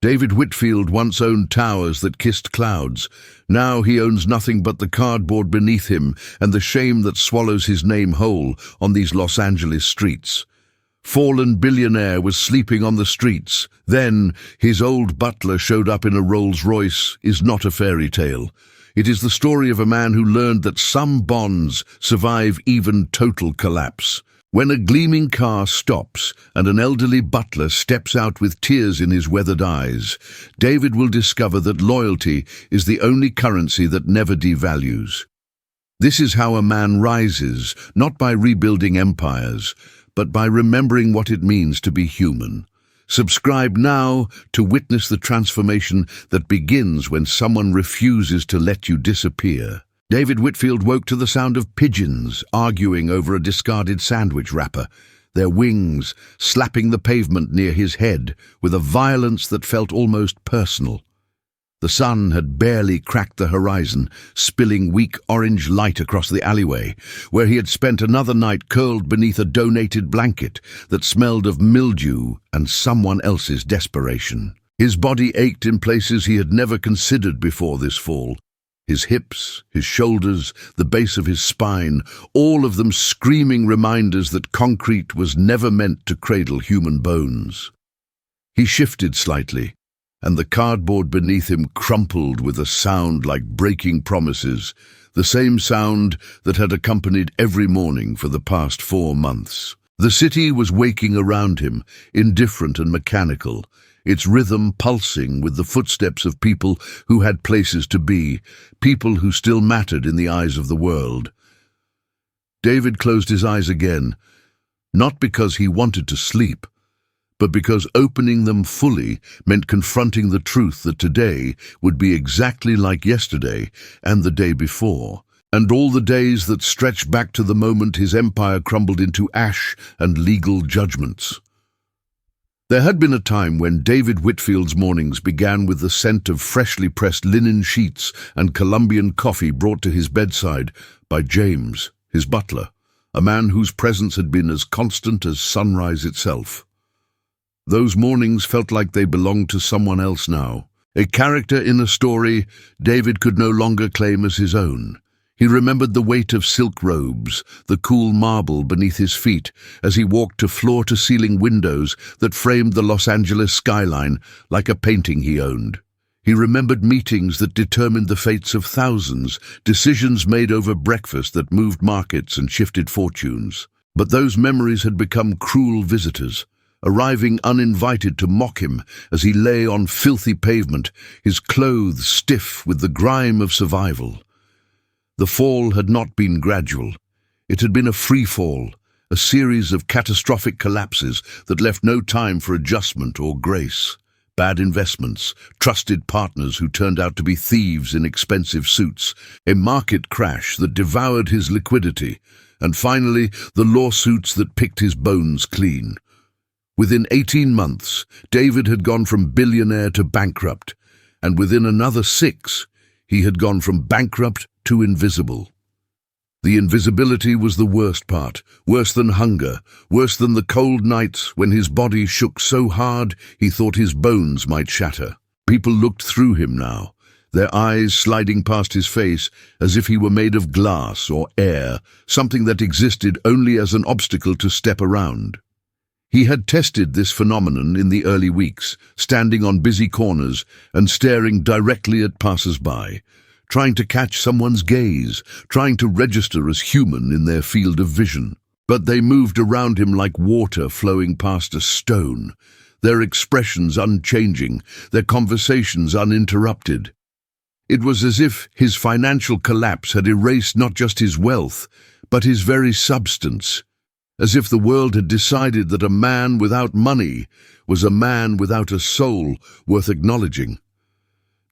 David Whitfield once owned towers that kissed clouds. Now he owns nothing but the cardboard beneath him and the shame that swallows his name whole on these Los Angeles streets. Fallen Billionaire was sleeping on the streets. Then his old butler showed up in a Rolls-Royce is not a fairy tale. It is the story of a man who learned that some bonds survive even total collapse. When a gleaming car stops and an elderly butler steps out with tears in his weathered eyes, David will discover that loyalty is the only currency that never devalues. This is how a man rises, not by rebuilding empires, but by remembering what it means to be human. Subscribe now to witness the transformation that begins when someone refuses to let you disappear. David Whitfield woke to the sound of pigeons arguing over a discarded sandwich wrapper, their wings slapping the pavement near his head with a violence that felt almost personal. The sun had barely cracked the horizon, spilling weak orange light across the alleyway, where he had spent another night curled beneath a donated blanket that smelled of mildew and someone else's desperation. His body ached in places he had never considered before this fall. His hips, his shoulders, the base of his spine, all of them screaming reminders that concrete was never meant to cradle human bones. He shifted slightly, and the cardboard beneath him crumpled with a sound like breaking promises, the same sound that had accompanied every morning for the past 4 months. The city was waking around him, indifferent and mechanical, its rhythm pulsing with the footsteps of people who had places to be, people who still mattered in the eyes of the world. David closed his eyes again, not because he wanted to sleep, but because opening them fully meant confronting the truth that today would be exactly like yesterday and the day before, and all the days that stretched back to the moment his empire crumbled into ash and legal judgments. There had been a time when David Whitfield's mornings began with the scent of freshly pressed linen sheets and Colombian coffee brought to his bedside by James, his butler, a man whose presence had been as constant as sunrise itself. Those mornings felt like they belonged to someone else now, a character in a story David could no longer claim as his own. He remembered the weight of silk robes, the cool marble beneath his feet as he walked to floor-to-ceiling windows that framed the Los Angeles skyline like a painting he owned. He remembered meetings that determined the fates of thousands, decisions made over breakfast that moved markets and shifted fortunes. But those memories had become cruel visitors, arriving uninvited to mock him as he lay on filthy pavement, his clothes stiff with the grime of survival. The fall had not been gradual. It had been a free fall, a series of catastrophic collapses that left no time for adjustment or grace. Bad investments, trusted partners who turned out to be thieves in expensive suits, a market crash that devoured his liquidity, and finally the lawsuits that picked his bones clean. Within 18 months, David had gone from billionaire to bankrupt, and within another 6, he had gone from bankrupt to invisible. The invisibility was the worst part, worse than hunger, worse than the cold nights when his body shook so hard he thought his bones might shatter. People looked through him now, their eyes sliding past his face as if he were made of glass or air, something that existed only as an obstacle to step around. He had tested this phenomenon in the early weeks, standing on busy corners and staring directly at passers-by, trying to catch someone's gaze, trying to register as human in their field of vision. But they moved around him like water flowing past a stone, their expressions unchanging, their conversations uninterrupted. It was as if his financial collapse had erased not just his wealth, but his very substance, as if the world had decided that a man without money was a man without a soul worth acknowledging.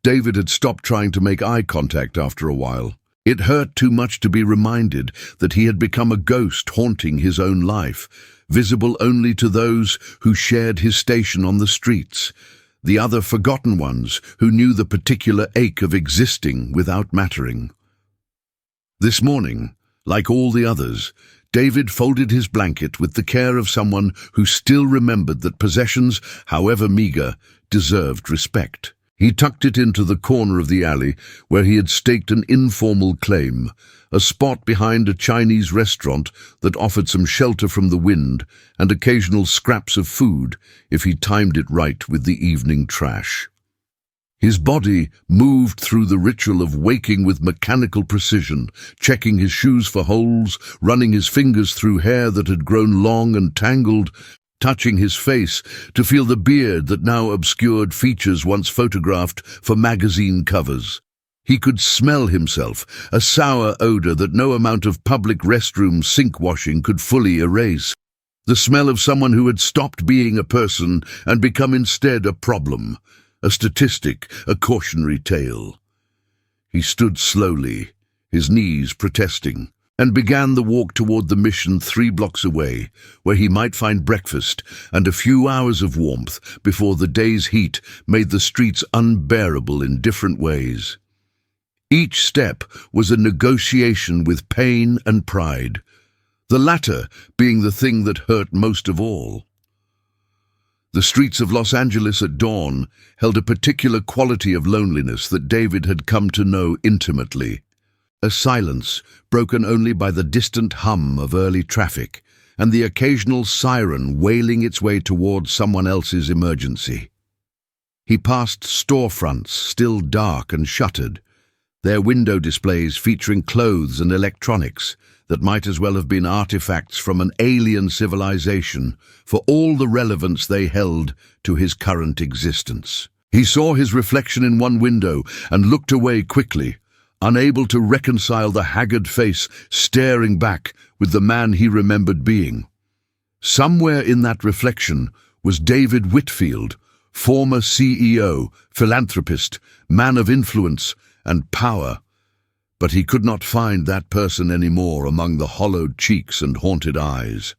David had stopped trying to make eye contact after a while. It hurt too much to be reminded that he had become a ghost haunting his own life, visible only to those who shared his station on the streets, the other forgotten ones who knew the particular ache of existing without mattering. This morning, like all the others, David folded his blanket with the care of someone who still remembered that possessions, however meager, deserved respect. He tucked it into the corner of the alley where he had staked an informal claim, a spot behind a Chinese restaurant that offered some shelter from the wind and occasional scraps of food if he timed it right with the evening trash. His body moved through the ritual of waking with mechanical precision, checking his shoes for holes, running his fingers through hair that had grown long and tangled, touching his face to feel the beard that now obscured features once photographed for magazine covers. He could smell himself, a sour odor that no amount of public restroom sink washing could fully erase. The smell of someone who had stopped being a person and become instead a problem. A statistic, a cautionary tale. He stood slowly, his knees protesting, and began the walk toward the mission 3 blocks away, where he might find breakfast and a few hours of warmth before the day's heat made the streets unbearable in different ways. Each step was a negotiation with pain and pride, the latter being the thing that hurt most of all. The streets of Los Angeles at dawn held a particular quality of loneliness that David had come to know intimately. A silence broken only by the distant hum of early traffic and the occasional siren wailing its way towards someone else's emergency. He passed storefronts still dark and shuttered, their window displays featuring clothes and electronics that might as well have been artifacts from an alien civilization for all the relevance they held to his current existence. He saw his reflection in one window and looked away quickly, unable to reconcile the haggard face staring back with the man he remembered being. Somewhere in that reflection was David Whitfield, former CEO, philanthropist, man of influence and power. But he could not find that person anymore among the hollowed cheeks and haunted eyes.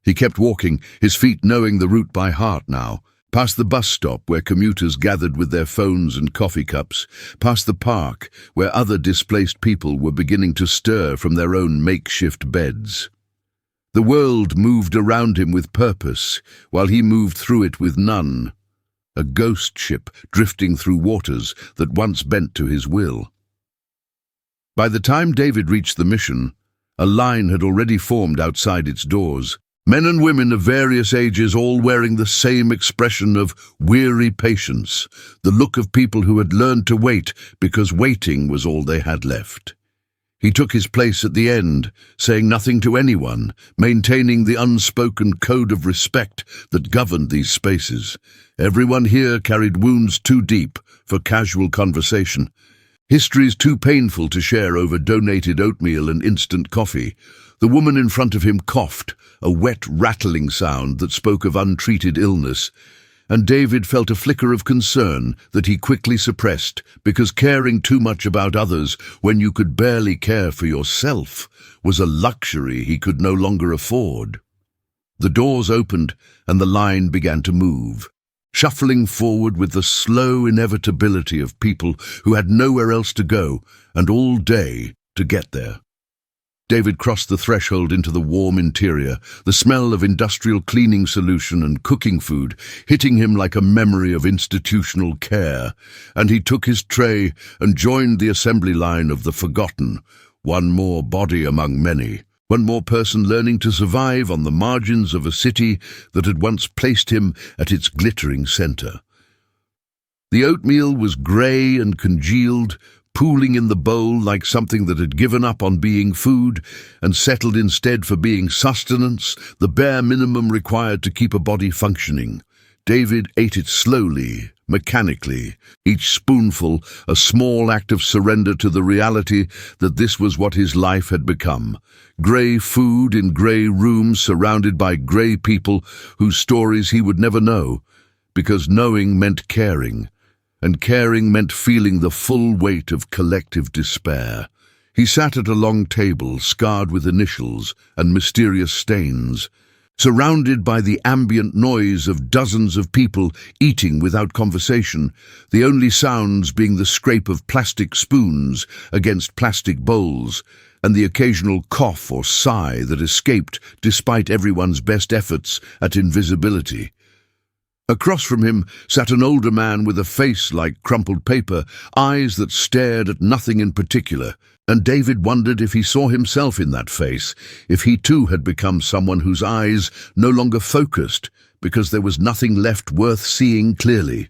He kept walking, his feet knowing the route by heart now, past the bus stop where commuters gathered with their phones and coffee cups, past the park where other displaced people were beginning to stir from their own makeshift beds. The world moved around him with purpose, while he moved through it with none. A ghost ship drifting through waters that once bent to his will. By the time David reached the mission, a line had already formed outside its doors, men and women of various ages all wearing the same expression of weary patience, the look of people who had learned to wait because waiting was all they had left. He took his place at the end, saying nothing to anyone, maintaining the unspoken code of respect that governed these spaces. Everyone here carried wounds too deep for casual conversation. Histories too painful to share over donated oatmeal and instant coffee. The woman in front of him coughed, a wet, rattling sound that spoke of untreated illness, and David felt a flicker of concern that he quickly suppressed, because caring too much about others when you could barely care for yourself was a luxury he could no longer afford. The doors opened and the line began to move, shuffling forward with the slow inevitability of people who had nowhere else to go and all day to get there. David crossed the threshold into the warm interior, the smell of industrial cleaning solution and cooking food hitting him like a memory of institutional care, and he took his tray and joined the assembly line of the forgotten, one more body among many. One more person learning to survive on the margins of a city that had once placed him at its glittering center. The oatmeal was grey and congealed, pooling in the bowl like something that had given up on being food and settled instead for being sustenance, the bare minimum required to keep a body functioning. David ate it slowly, mechanically, each spoonful a small act of surrender to the reality that this was what his life had become. Grey food in grey rooms surrounded by grey people whose stories he would never know, because knowing meant caring, and caring meant feeling the full weight of collective despair. He sat at a long table scarred with initials and mysterious stains, surrounded by the ambient noise of dozens of people eating without conversation, the only sounds being the scrape of plastic spoons against plastic bowls, and the occasional cough or sigh that escaped despite everyone's best efforts at invisibility. Across from him sat an older man with a face like crumpled paper, eyes that stared at nothing in particular, and David wondered if he saw himself in that face, if he too had become someone whose eyes no longer focused because there was nothing left worth seeing clearly.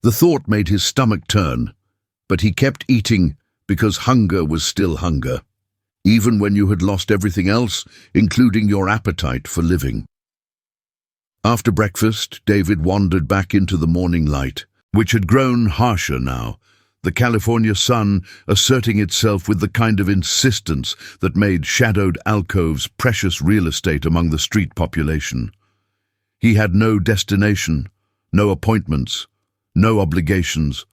The thought made his stomach turn, but he kept eating because hunger was still hunger, even when you had lost everything else, including your appetite for living. After breakfast, David wandered back into the morning light, which had grown harsher now, the California sun asserting itself with the kind of insistence that made shadowed alcoves precious real estate among the street population. He had no destination, no appointments, no obligations,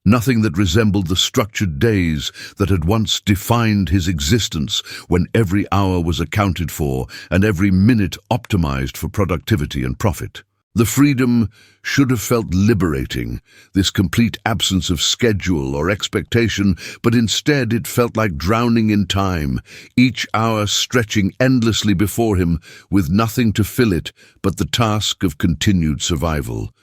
nothing that resembled the structured days that had once defined his existence, when every hour was accounted for and every minute optimized for productivity and profit. The freedom should have felt liberating, this complete absence of schedule or expectation, but instead it felt like drowning in time, each hour stretching endlessly before him with nothing to fill it but the task of continued survival.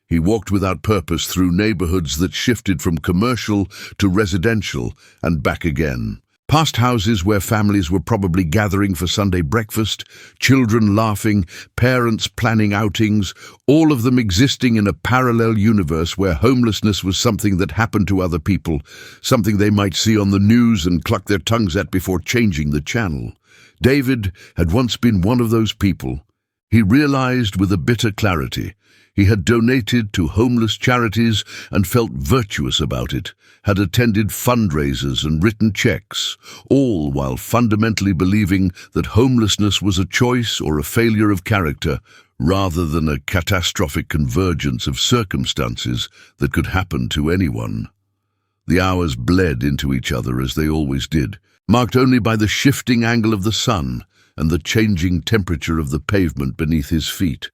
He walked without purpose through neighborhoods that shifted from commercial to residential and back again. Past houses where families were probably gathering for Sunday breakfast, children laughing, parents planning outings, all of them existing in a parallel universe where homelessness was something that happened to other people, something they might see on the news and cluck their tongues at before changing the channel. David had once been one of those people. He realized with a bitter clarity. He had donated to homeless charities and felt virtuous about it, had attended fundraisers and written checks, all while fundamentally believing that homelessness was a choice or a failure of character, rather than a catastrophic convergence of circumstances that could happen to anyone. The hours bled into each other as they always did, marked only by the shifting angle of the sun and the changing temperature of the pavement beneath his feet.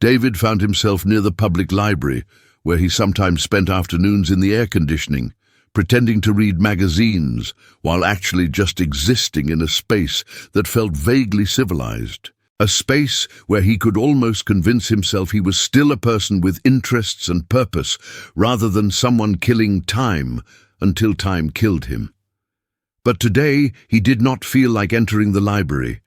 David found himself near the public library, where he sometimes spent afternoons in the air conditioning, pretending to read magazines while actually just existing in a space that felt vaguely civilized, a space where he could almost convince himself he was still a person with interests and purpose, rather than someone killing time until time killed him. But today he did not feel like entering the library,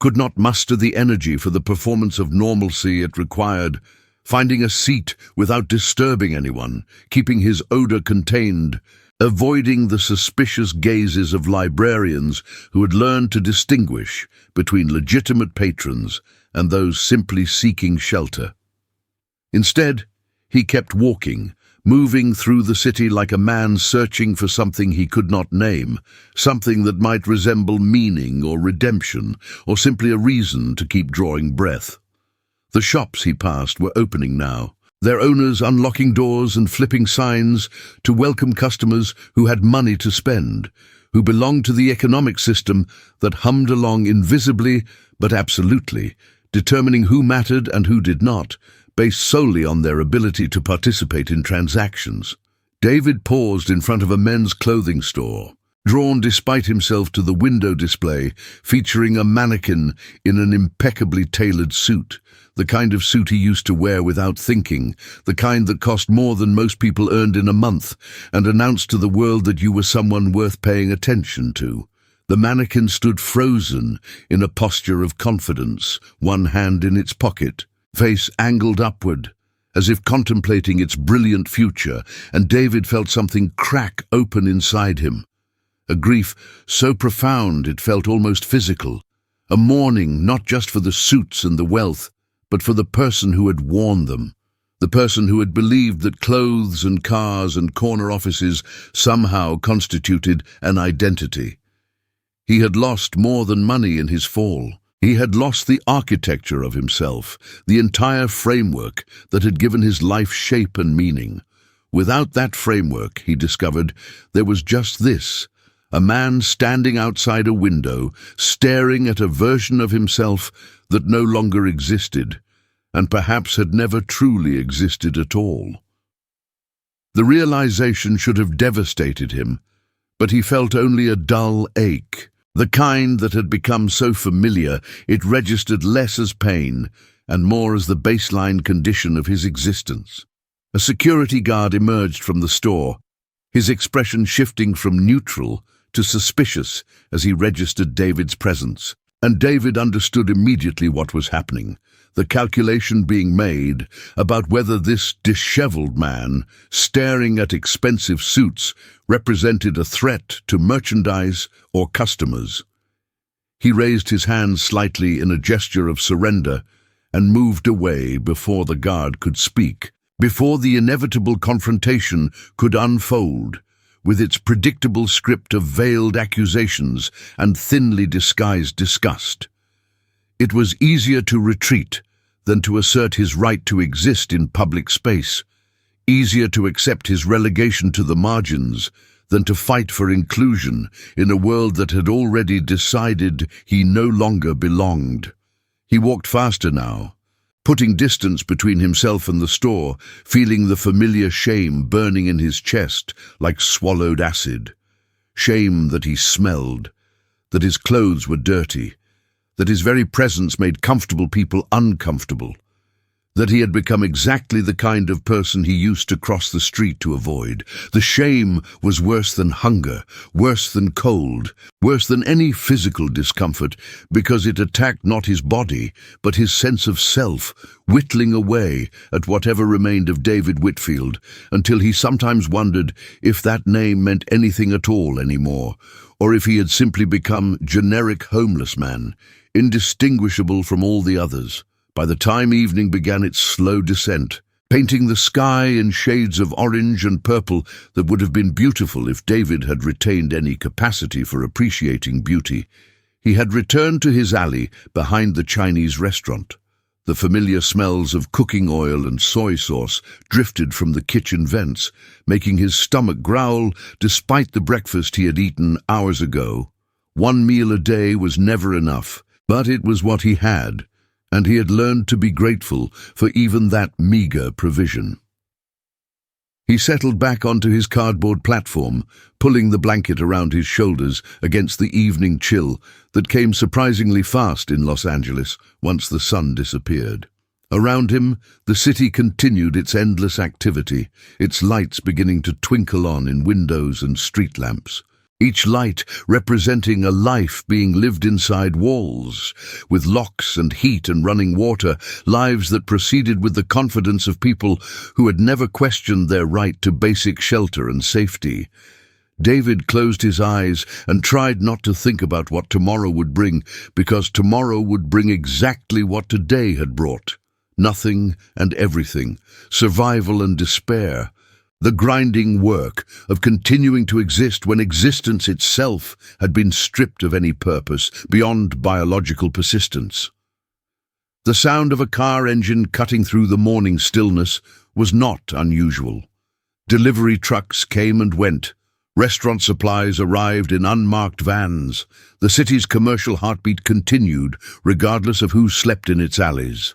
could not muster the energy for the performance of normalcy it required, finding a seat without disturbing anyone, keeping his odor contained, avoiding the suspicious gazes of librarians who had learned to distinguish between legitimate patrons and those simply seeking shelter. Instead, he kept walking, moving through the city like a man searching for something he could not name, something that might resemble meaning or redemption, or simply a reason to keep drawing breath. The shops he passed were opening now, their owners unlocking doors and flipping signs to welcome customers who had money to spend, who belonged to the economic system that hummed along invisibly but absolutely, determining who mattered and who did not, based solely on their ability to participate in transactions. David paused in front of a men's clothing store, drawn despite himself to the window display featuring a mannequin in an impeccably tailored suit, the kind of suit he used to wear without thinking, the kind that cost more than most people earned in a month, and announced to the world that you were someone worth paying attention to. The mannequin stood frozen in a posture of confidence, one hand in its pocket, face angled upward, as if contemplating its brilliant future, and David felt something crack open inside him. A grief so profound it felt almost physical, a mourning not just for the suits and the wealth, but for the person who had worn them, the person who had believed that clothes and cars and corner offices somehow constituted an identity. He had lost more than money in his fall. He had lost the architecture of himself, the entire framework that had given his life shape and meaning. Without that framework, he discovered, there was just this, a man standing outside a window, staring at a version of himself that no longer existed, and perhaps had never truly existed at all. The realization should have devastated him, but he felt only a dull ache, the kind that had become so familiar it registered less as pain and more as the baseline condition of his existence. A security guard emerged from the store, his expression shifting from neutral to suspicious as he registered David's presence. And David understood immediately what was happening, the calculation being made about whether this disheveled man, staring at expensive suits, represented a threat to merchandise or customers. He raised his hand slightly in a gesture of surrender and moved away before the guard could speak, before the inevitable confrontation could unfold, with its predictable script of veiled accusations and thinly disguised disgust. It was easier to retreat than to assert his right to exist in public space, easier to accept his relegation to the margins than to fight for inclusion in a world that had already decided he no longer belonged. He walked faster now, putting distance between himself and the store, feeling the familiar shame burning in his chest like swallowed acid. Shame that he smelled, that his clothes were dirty, that his very presence made comfortable people uncomfortable, that he had become exactly the kind of person he used to cross the street to avoid. The shame was worse than hunger, worse than cold, worse than any physical discomfort, because it attacked not his body, but his sense of self, whittling away at whatever remained of David Whitfield, until he sometimes wondered if that name meant anything at all anymore, or if he had simply become generic homeless man, indistinguishable from all the others. By the time evening began its slow descent, painting the sky in shades of orange and purple that would have been beautiful if David had retained any capacity for appreciating beauty, he had returned to his alley behind the Chinese restaurant. The familiar smells of cooking oil and soy sauce drifted from the kitchen vents, making his stomach growl despite the breakfast he had eaten hours ago. One meal a day was never enough, but it was what he had, and he had learned to be grateful for even that meager provision. He settled back onto his cardboard platform, pulling the blanket around his shoulders against the evening chill that came surprisingly fast in Los Angeles once the sun disappeared. Around him, the city continued its endless activity, its lights beginning to twinkle on in windows and street lamps. Each light representing a life being lived inside walls, with locks and heat and running water, lives that proceeded with the confidence of people who had never questioned their right to basic shelter and safety. David closed his eyes and tried not to think about what tomorrow would bring, because tomorrow would bring exactly what today had brought. Nothing and everything, survival and despair. The grinding work of continuing to exist when existence itself had been stripped of any purpose beyond biological persistence. The sound of a car engine cutting through the morning stillness was not unusual. Delivery trucks came and went. Restaurant supplies arrived in unmarked vans. The city's commercial heartbeat continued, regardless of who slept in its alleys.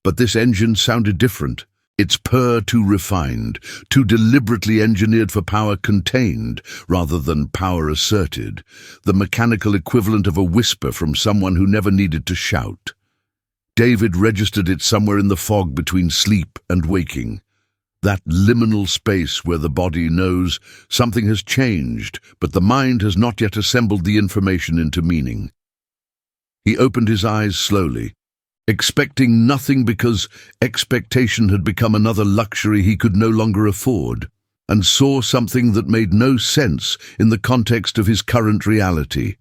But this engine sounded different. Its purr too refined, too deliberately engineered for power contained rather than power asserted, the mechanical equivalent of a whisper from someone who never needed to shout. David registered it somewhere in the fog between sleep and waking, that liminal space where the body knows something has changed, but the mind has not yet assembled the information into meaning. He opened his eyes slowly, expecting nothing because expectation had become another luxury he could no longer afford, and saw something that made no sense in the context of his current reality.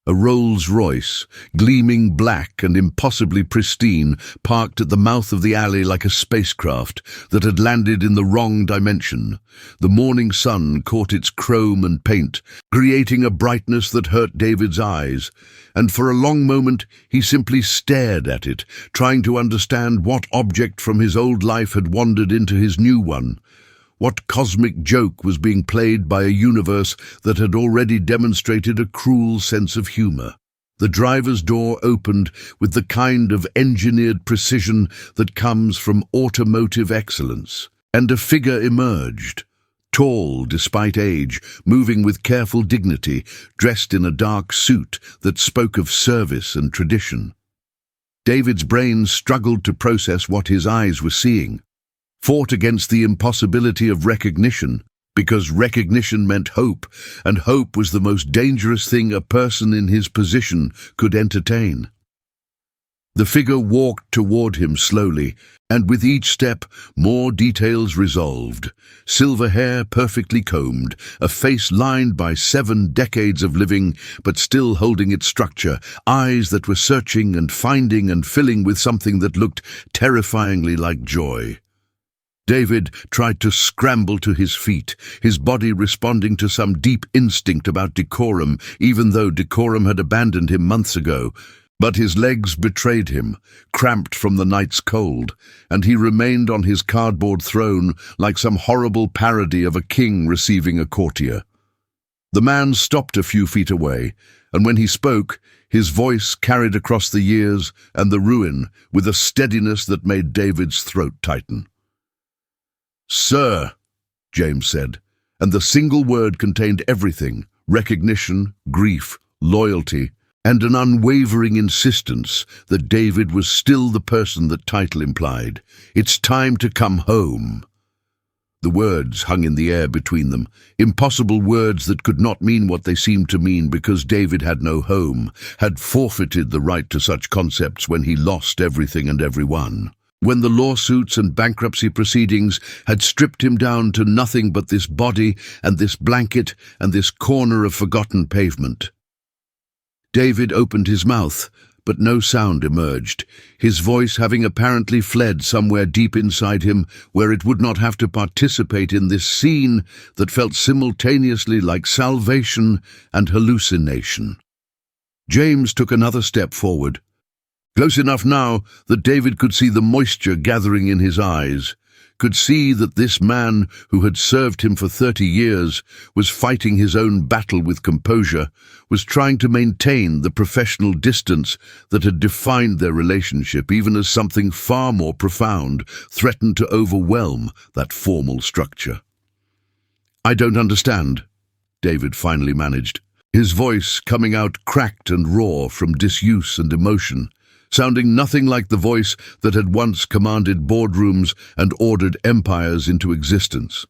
A Rolls-Royce, gleaming black and impossibly pristine, parked at the mouth of the alley like a spacecraft that had landed in the wrong dimension. The morning sun caught its chrome and paint, creating a brightness that hurt David's eyes, and for a long moment he simply stared at it, trying to understand what object from his old life had wandered into his new one. What cosmic joke was being played by a universe that had already demonstrated a cruel sense of humor? The driver's door opened with the kind of engineered precision that comes from automotive excellence, and a figure emerged, tall despite age, moving with careful dignity, dressed in a dark suit that spoke of service and tradition. David's brain struggled to process what his eyes were seeing, fought against the impossibility of recognition, because recognition meant hope, and hope was the most dangerous thing a person in his position could entertain. The figure walked toward him slowly, and with each step, more details resolved. Silver hair perfectly combed, a face lined by 7 decades of living, but still holding its structure, eyes that were searching and finding and filling with something that looked terrifyingly like joy. David tried to scramble to his feet, his body responding to some deep instinct about decorum, even though decorum had abandoned him months ago. But his legs betrayed him, cramped from the night's cold, and he remained on his cardboard throne like some horrible parody of a king receiving a courtier. The man stopped a few feet away, and when he spoke, his voice carried across the years and the ruin with a steadiness that made David's throat tighten. "Sir," James said, and the single word contained everything: recognition, grief, loyalty, and an unwavering insistence that David was still the person that title implied. "It's time to come home." The words hung in the air between them, impossible words that could not mean what they seemed to mean because David had no home, had forfeited the right to such concepts when he lost everything and everyone. When the lawsuits and bankruptcy proceedings had stripped him down to nothing but this body and this blanket and this corner of forgotten pavement. David opened his mouth, but no sound emerged, his voice having apparently fled somewhere deep inside him where it would not have to participate in this scene that felt simultaneously like salvation and hallucination. James took another step forward, close enough now that David could see the moisture gathering in his eyes, could see that this man who had served him for 30 years was fighting his own battle with composure, was trying to maintain the professional distance that had defined their relationship, even as something far more profound threatened to overwhelm that formal structure. "I don't understand," David finally managed, his voice coming out cracked and raw from disuse and emotion, sounding nothing like the voice that had once commanded boardrooms and ordered empires into existence.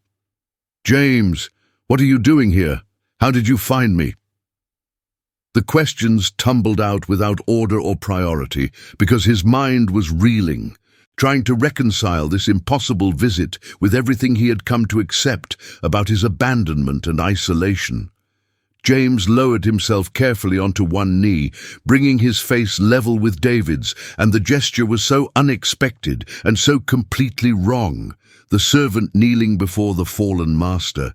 "James, what are you doing here? How did you find me?" The questions tumbled out without order or priority because his mind was reeling, trying to reconcile this impossible visit with everything he had come to accept about his abandonment and isolation. James lowered himself carefully onto one knee, bringing his face level with David's, and the gesture was so unexpected and so completely wrong, the servant kneeling before the fallen master,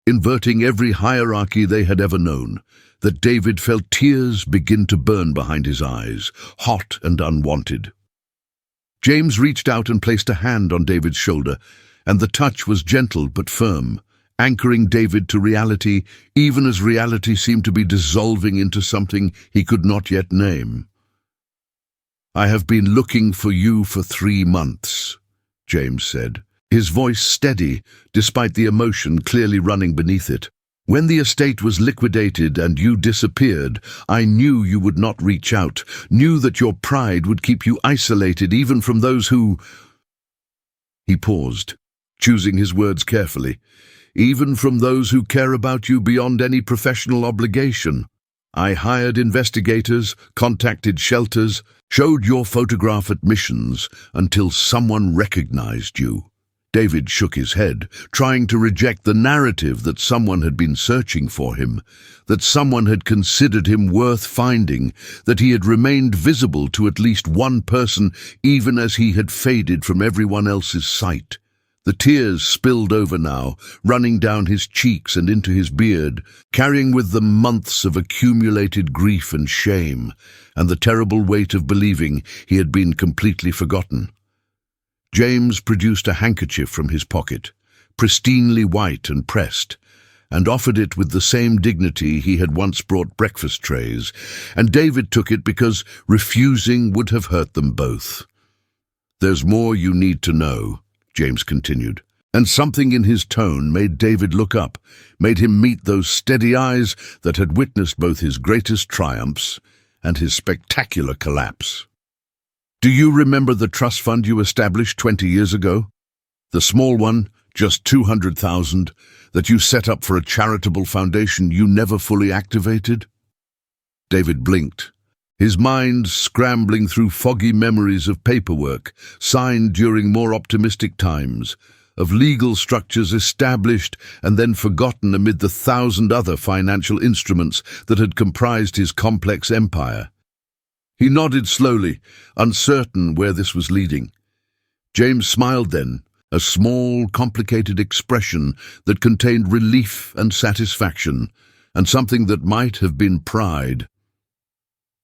inverting every hierarchy they had ever known, that David felt tears begin to burn behind his eyes, hot and unwanted. James reached out and placed a hand on David's shoulder, and the touch was gentle but firm, anchoring David to reality, even as reality seemed to be dissolving into something he could not yet name. "I have been looking for you for 3 months, James said, his voice steady despite the emotion clearly running beneath it. "When the estate was liquidated and you disappeared, I knew you would not reach out, knew that your pride would keep you isolated even from those who—" He paused, choosing his words carefully. "Even from those who care about you beyond any professional obligation. I hired investigators, contacted shelters, showed your photograph at missions until someone recognized you." David shook his head, trying to reject the narrative that someone had been searching for him, that someone had considered him worth finding, that he had remained visible to at least one person even as he had faded from everyone else's sight. The tears spilled over now, running down his cheeks and into his beard, carrying with them months of accumulated grief and shame, and the terrible weight of believing he had been completely forgotten. James produced a handkerchief from his pocket, pristinely white and pressed, and offered it with the same dignity he had once brought breakfast trays, and David took it because refusing would have hurt them both. "There's more you need to know," James continued, And something in his tone made David look up, made him meet those steady eyes that had witnessed both his greatest triumphs and his spectacular collapse. "Do you remember the trust fund you established 20 years ago? The small one, just 200,000, that you set up for a charitable foundation you never fully activated?" David blinked, his mind scrambling through foggy memories of paperwork signed during more optimistic times, of legal structures established and then forgotten amid the 1,000 other financial instruments that had comprised his complex empire. He nodded slowly, uncertain where this was leading. James smiled then, a small, complicated expression that contained relief and satisfaction, and something that might have been pride.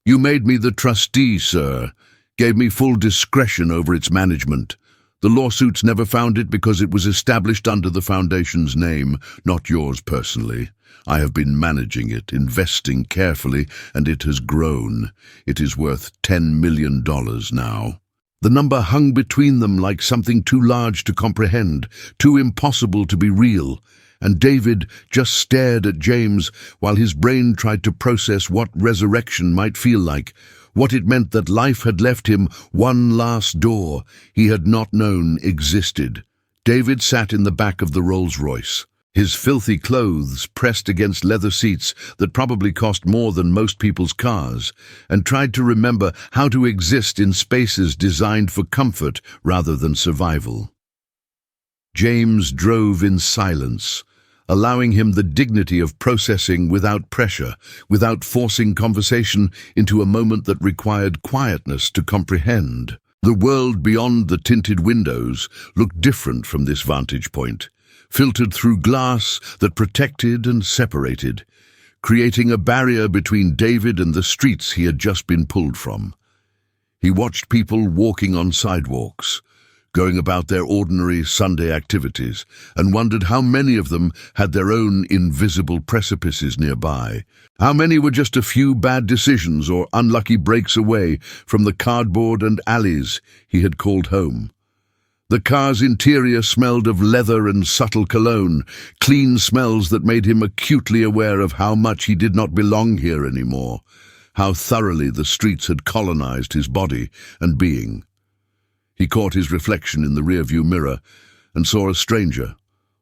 "You made me the trustee, sir, gave me full discretion over its management. The lawsuits never found it because it was established under the foundation's name, not yours personally. I have been managing it, investing carefully, and it has grown. It is worth $10 million now." The number hung between them like something too large to comprehend, too impossible to be real, and David just stared at James while his brain tried to process what resurrection might feel like, what it meant that life had left him one last door he had not known existed. David sat in the back of the Rolls-Royce, his filthy clothes pressed against leather seats that probably cost more than most people's cars, and tried to remember how to exist in spaces designed for comfort rather than survival. James drove in silence, allowing him the dignity of processing without pressure, without forcing conversation into a moment that required quietness to comprehend. The world beyond the tinted windows looked different from this vantage point, filtered through glass that protected and separated, creating a barrier between David and the streets he had just been pulled from. He watched people walking on sidewalks, going about their ordinary Sunday activities, and wondered how many of them had their own invisible precipices nearby. How many were just a few bad decisions or unlucky breaks away from the cardboard and alleys he had called home. The car's interior smelled of leather and subtle cologne, clean smells that made him acutely aware of how much he did not belong here anymore, how thoroughly the streets had colonized his body and being. He caught his reflection in the rearview mirror and saw a stranger,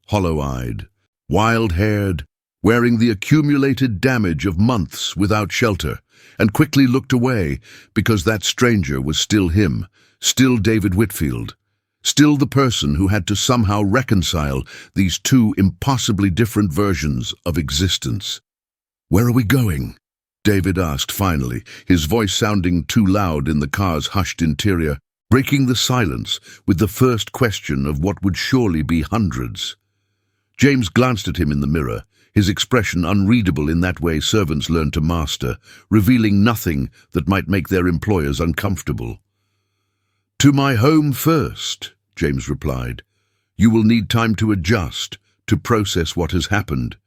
hollow-eyed, wild-haired, wearing the accumulated damage of months without shelter, and quickly looked away because that stranger was still him, still David Whitfield, still the person who had to somehow reconcile these two impossibly different versions of existence. "Where are we going?" David asked finally, his voice sounding too loud in the car's hushed interior, breaking the silence with the first question of what would surely be hundreds. James glanced at him in the mirror, his expression unreadable in that way servants learn to master, revealing nothing that might make their employers uncomfortable. "To my home first," James replied. "You will need time to adjust, to process what has happened.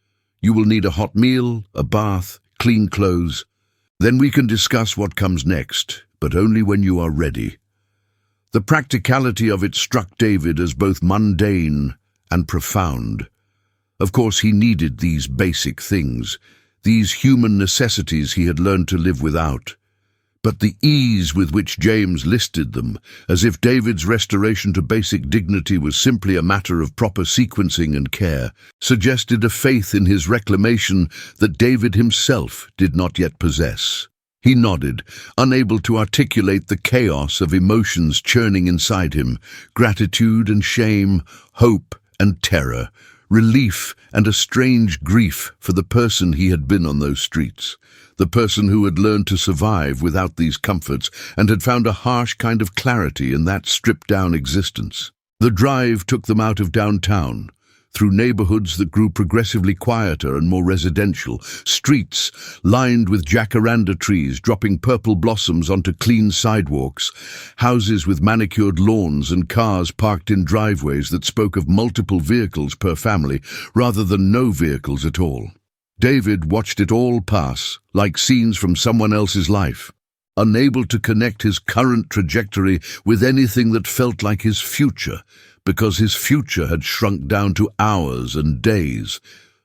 You will need a hot meal, a bath, clean clothes. Then we can discuss what comes next, but only when you are ready." The practicality of it struck David as both mundane and profound. Of course, he needed these basic things, these human necessities he had learned to live without. But the ease with which James listed them, as if David's restoration to basic dignity was simply a matter of proper sequencing and care, suggested a faith in his reclamation that David himself did not yet possess. He nodded, unable to articulate the chaos of emotions churning inside him, gratitude and shame, hope and terror, relief and a strange grief for the person he had been on those streets, the person who had learned to survive without these comforts and had found a harsh kind of clarity in that stripped-down existence. The drive took them out of downtown, through neighborhoods that grew progressively quieter and more residential, streets lined with jacaranda trees dropping purple blossoms onto clean sidewalks, houses with manicured lawns and cars parked in driveways that spoke of multiple vehicles per family rather than no vehicles at all. David watched it all pass, like scenes from someone else's life, unable to connect his current trajectory with anything that felt like his future, because his future had shrunk down to hours and days,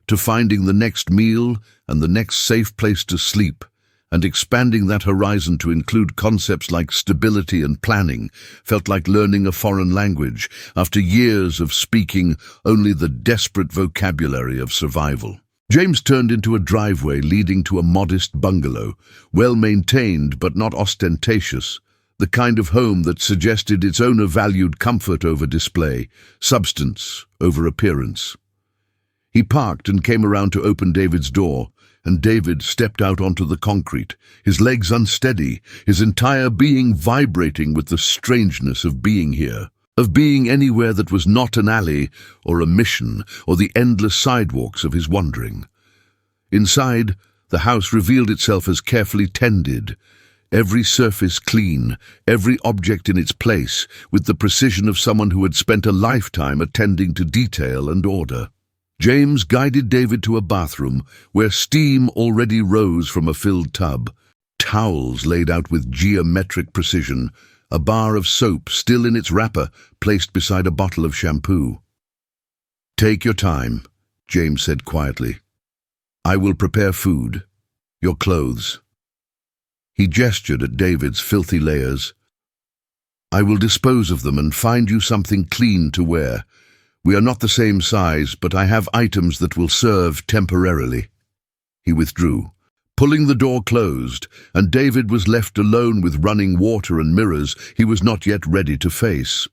to finding the next meal and the next safe place to sleep, and expanding that horizon to include concepts like stability and planning felt like learning a foreign language after years of speaking only the desperate vocabulary of survival. James turned into a driveway leading to a modest bungalow, well-maintained but not ostentatious, the kind of home that suggested its owner valued comfort over display, substance over appearance. He parked and came around to open David's door, and David stepped out onto the concrete, his legs unsteady, his entire being vibrating with the strangeness of being here, of being anywhere that was not an alley or a mission or the endless sidewalks of his wandering. Inside, the house revealed itself as carefully tended, every surface clean, every object in its place, with the precision of someone who had spent a lifetime attending to detail and order. James guided David to a bathroom where steam already rose from a filled tub, towels laid out with geometric precision, a bar of soap still in its wrapper placed beside a bottle of shampoo. "Take your time," James said quietly. "I will prepare food, your clothes." He gestured at David's filthy layers. "I will dispose of them and find you something clean to wear. We are not the same size, but I have items that will serve temporarily." He withdrew, pulling the door closed, and David was left alone with running water and mirrors he was not yet ready to face.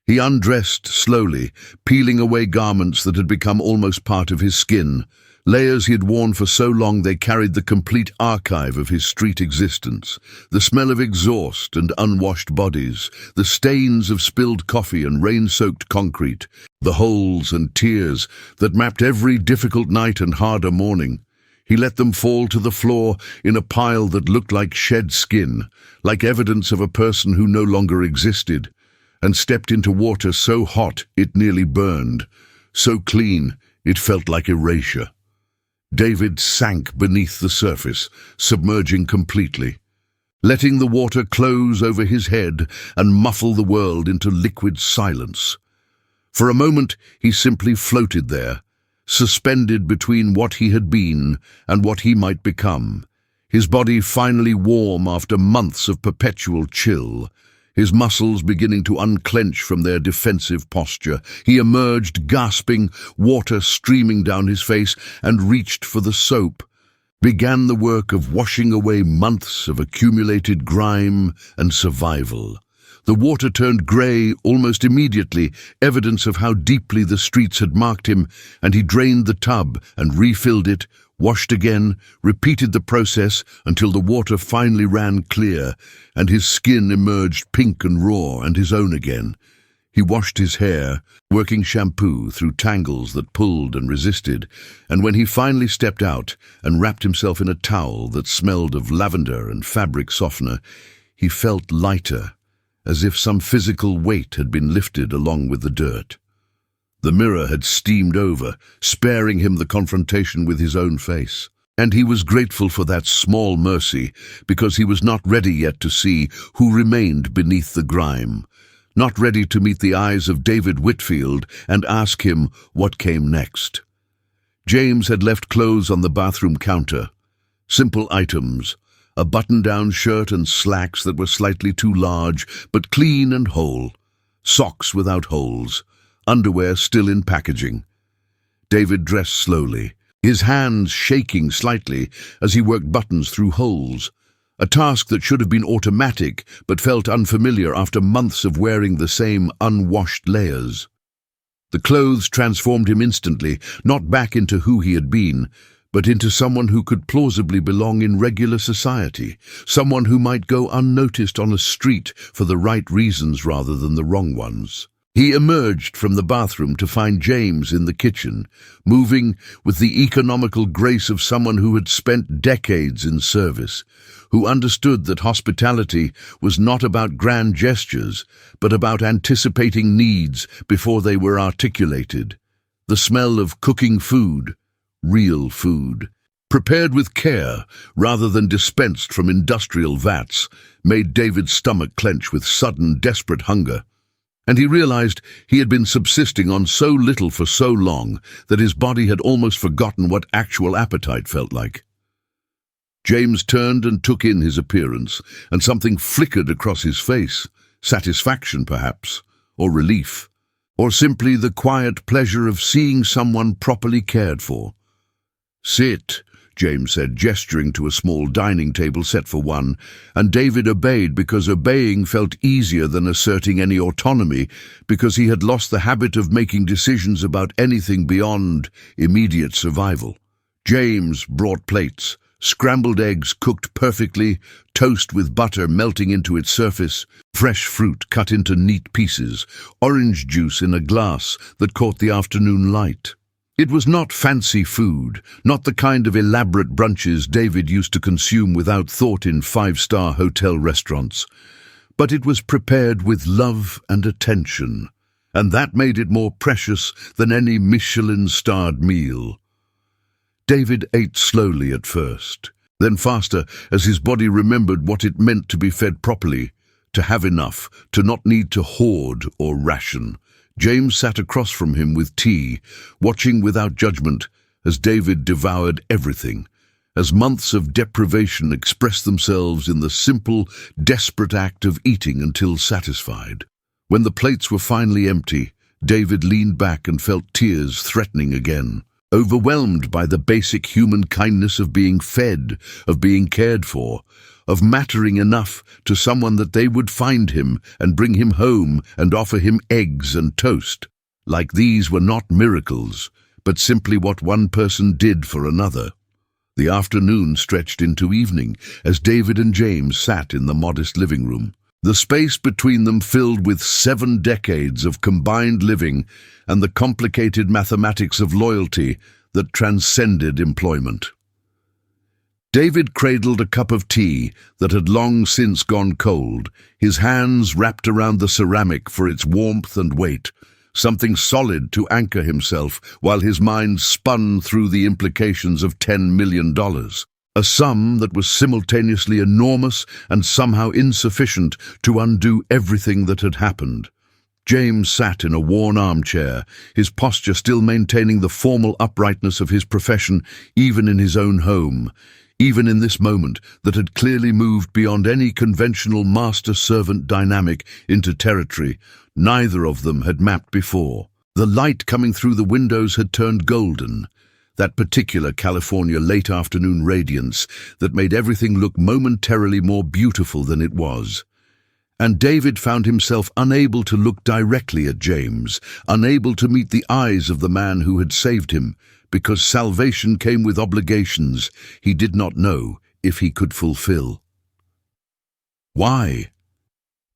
He undressed slowly, peeling away garments that had become almost part of his skin, layers he had worn for so long they carried the complete archive of his street existence, the smell of exhaust and unwashed bodies, the stains of spilled coffee and rain-soaked concrete, the holes and tears that mapped every difficult night and harder morning. He let them fall to the floor in a pile that looked like shed skin, like evidence of a person who no longer existed, and stepped into water so hot it nearly burned, so clean it felt like erasure. David sank beneath the surface, submerging completely, letting the water close over his head and muffle the world into liquid silence. For a moment, he simply floated there, suspended between what he had been and what he might become, his body finally warm after months of perpetual chill, his muscles beginning to unclench from their defensive posture. He emerged, gasping, water streaming down his face, and reached for the soap. Began the work of washing away months of accumulated grime and survival. The water turned grey almost immediately, evidence of how deeply the streets had marked him, and he drained the tub and refilled it, washed again, repeated the process until the water finally ran clear, and his skin emerged pink and raw and his own again. He washed his hair, working shampoo through tangles that pulled and resisted, and when he finally stepped out and wrapped himself in a towel that smelled of lavender and fabric softener, he felt lighter, as if some physical weight had been lifted along with the dirt. The mirror had steamed over, sparing him the confrontation with his own face. And he was grateful for that small mercy, because he was not ready yet to see who remained beneath the grime, not ready to meet the eyes of David Whitfield and ask him what came next. James had left clothes on the bathroom counter, simple items, a button-down shirt and slacks that were slightly too large, but clean and whole, socks without holes, underwear still in packaging. David dressed slowly, his hands shaking slightly as he worked buttons through holes, a task that should have been automatic but felt unfamiliar after months of wearing the same unwashed layers. The clothes transformed him instantly, not back into who he had been, but into someone who could plausibly belong in regular society, someone who might go unnoticed on a street for the right reasons rather than the wrong ones. He emerged from the bathroom to find James in the kitchen, moving with the economical grace of someone who had spent decades in service, who understood that hospitality was not about grand gestures, but about anticipating needs before they were articulated. The smell of cooking food, real food, prepared with care rather than dispensed from industrial vats, made David's stomach clench with sudden, desperate hunger. And he realized he had been subsisting on so little for so long that his body had almost forgotten what actual appetite felt like. James turned and took in his appearance, and something flickered across his face. Satisfaction, perhaps, or relief, or simply the quiet pleasure of seeing someone properly cared for. "Sit," James said, gesturing to a small dining table set for one, and David obeyed because obeying felt easier than asserting any autonomy, because he had lost the habit of making decisions about anything beyond immediate survival. James brought plates, scrambled eggs cooked perfectly, toast with butter melting into its surface, fresh fruit cut into neat pieces, orange juice in a glass that caught the afternoon light. It was not fancy food, not the kind of elaborate brunches David used to consume without thought in five-star hotel restaurants, but it was prepared with love and attention, and that made it more precious than any Michelin-starred meal. David ate slowly at first, then faster as his body remembered what it meant to be fed properly, to have enough, to not need to hoard or ration. James sat across from him with tea, watching without judgment as David devoured everything, as months of deprivation expressed themselves in the simple, desperate act of eating until satisfied. When the plates were finally empty, David leaned back and felt tears threatening again. Overwhelmed by the basic human kindness of being fed, of being cared for, of mattering enough to someone that they would find him and bring him home and offer him eggs and toast. Like these were not miracles, but simply what one person did for another. The afternoon stretched into evening as David and James sat in the modest living room. The space between them filled with 7 decades of combined living and the complicated mathematics of loyalty that transcended employment. David cradled a cup of tea that had long since gone cold, his hands wrapped around the ceramic for its warmth and weight, something solid to anchor himself while his mind spun through the implications of $10 million. A sum that was simultaneously enormous and somehow insufficient to undo everything that had happened. James sat in a worn armchair, his posture still maintaining the formal uprightness of his profession even in his own home, even in this moment that had clearly moved beyond any conventional master-servant dynamic into territory neither of them had mapped before. The light coming through the windows had turned golden, that particular California late afternoon radiance that made everything look momentarily more beautiful than it was. And David found himself unable to look directly at James, unable to meet the eyes of the man who had saved him, because salvation came with obligations he did not know if he could fulfill. "Why?"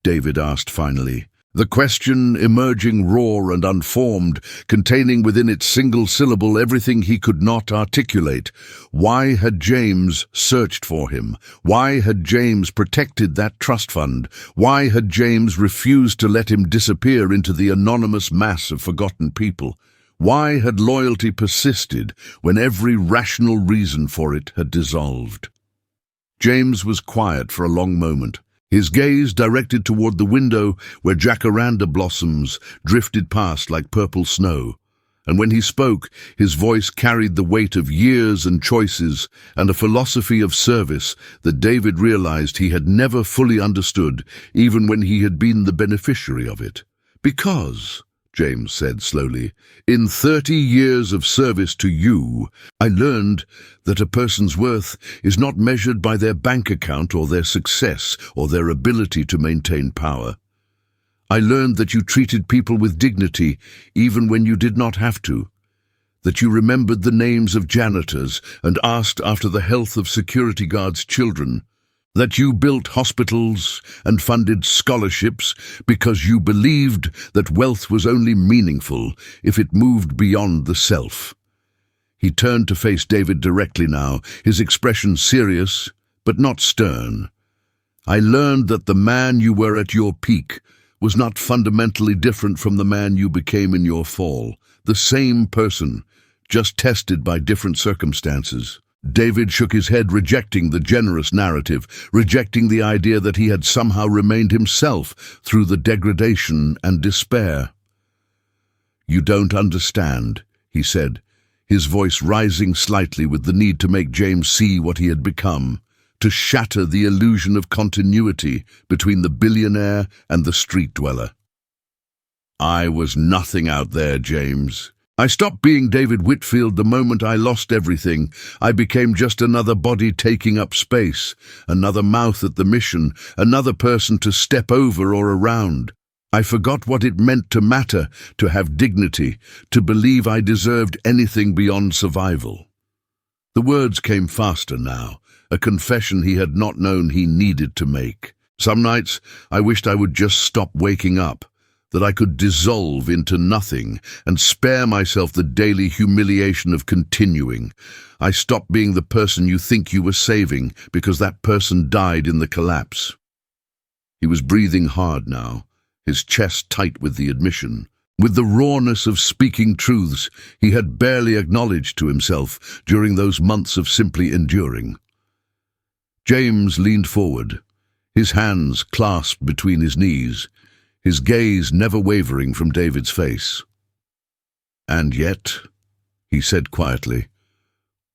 David asked finally, the question emerging raw and unformed, containing within its single syllable everything he could not articulate. Why had James searched for him? Why had James protected that trust fund? Why had James refused to let him disappear into the anonymous mass of forgotten people? Why had loyalty persisted when every rational reason for it had dissolved? James was quiet for a long moment, his gaze directed toward the window where jacaranda blossoms drifted past like purple snow. And when he spoke, his voice carried the weight of years and choices and a philosophy of service that David realized he had never fully understood, even when he had been the beneficiary of it. "Because," James said slowly, "in 30 years of service to you, I learned that a person's worth is not measured by their bank account or their success or their ability to maintain power. I learned that you treated people with dignity even when you did not have to, that you remembered the names of janitors and asked after the health of security guards' children, that you built hospitals and funded scholarships because you believed that wealth was only meaningful if it moved beyond the self." He turned to face David directly now, his expression serious but not stern. "I learned that the man you were at your peak was not fundamentally different from the man you became in your fall. The same person, just tested by different circumstances. David shook his head, rejecting the generous narrative, rejecting the idea that he had somehow remained himself through the degradation and despair. "You don't understand," he said, his voice rising slightly with the need to make James see what he had become, to shatter the illusion of continuity between the billionaire and the street dweller. "I was nothing out there, James. I stopped being David Whitfield the moment I lost everything. I became just another body taking up space, another mouth at the mission, another person to step over or around. I forgot what it meant to matter, to have dignity, to believe I deserved anything beyond survival." The words came faster now, a confession he had not known he needed to make. "Some nights I wished I would just stop waking up, that I could dissolve into nothing and spare myself the daily humiliation of continuing. I stopped being the person you think you were saving because that person died in the collapse." He was breathing hard now, his chest tight with the admission, with the rawness of speaking truths he had barely acknowledged to himself during those months of simply enduring. James leaned forward, his hands clasped between his knees, his gaze never wavering from David's face. "And yet," he said quietly,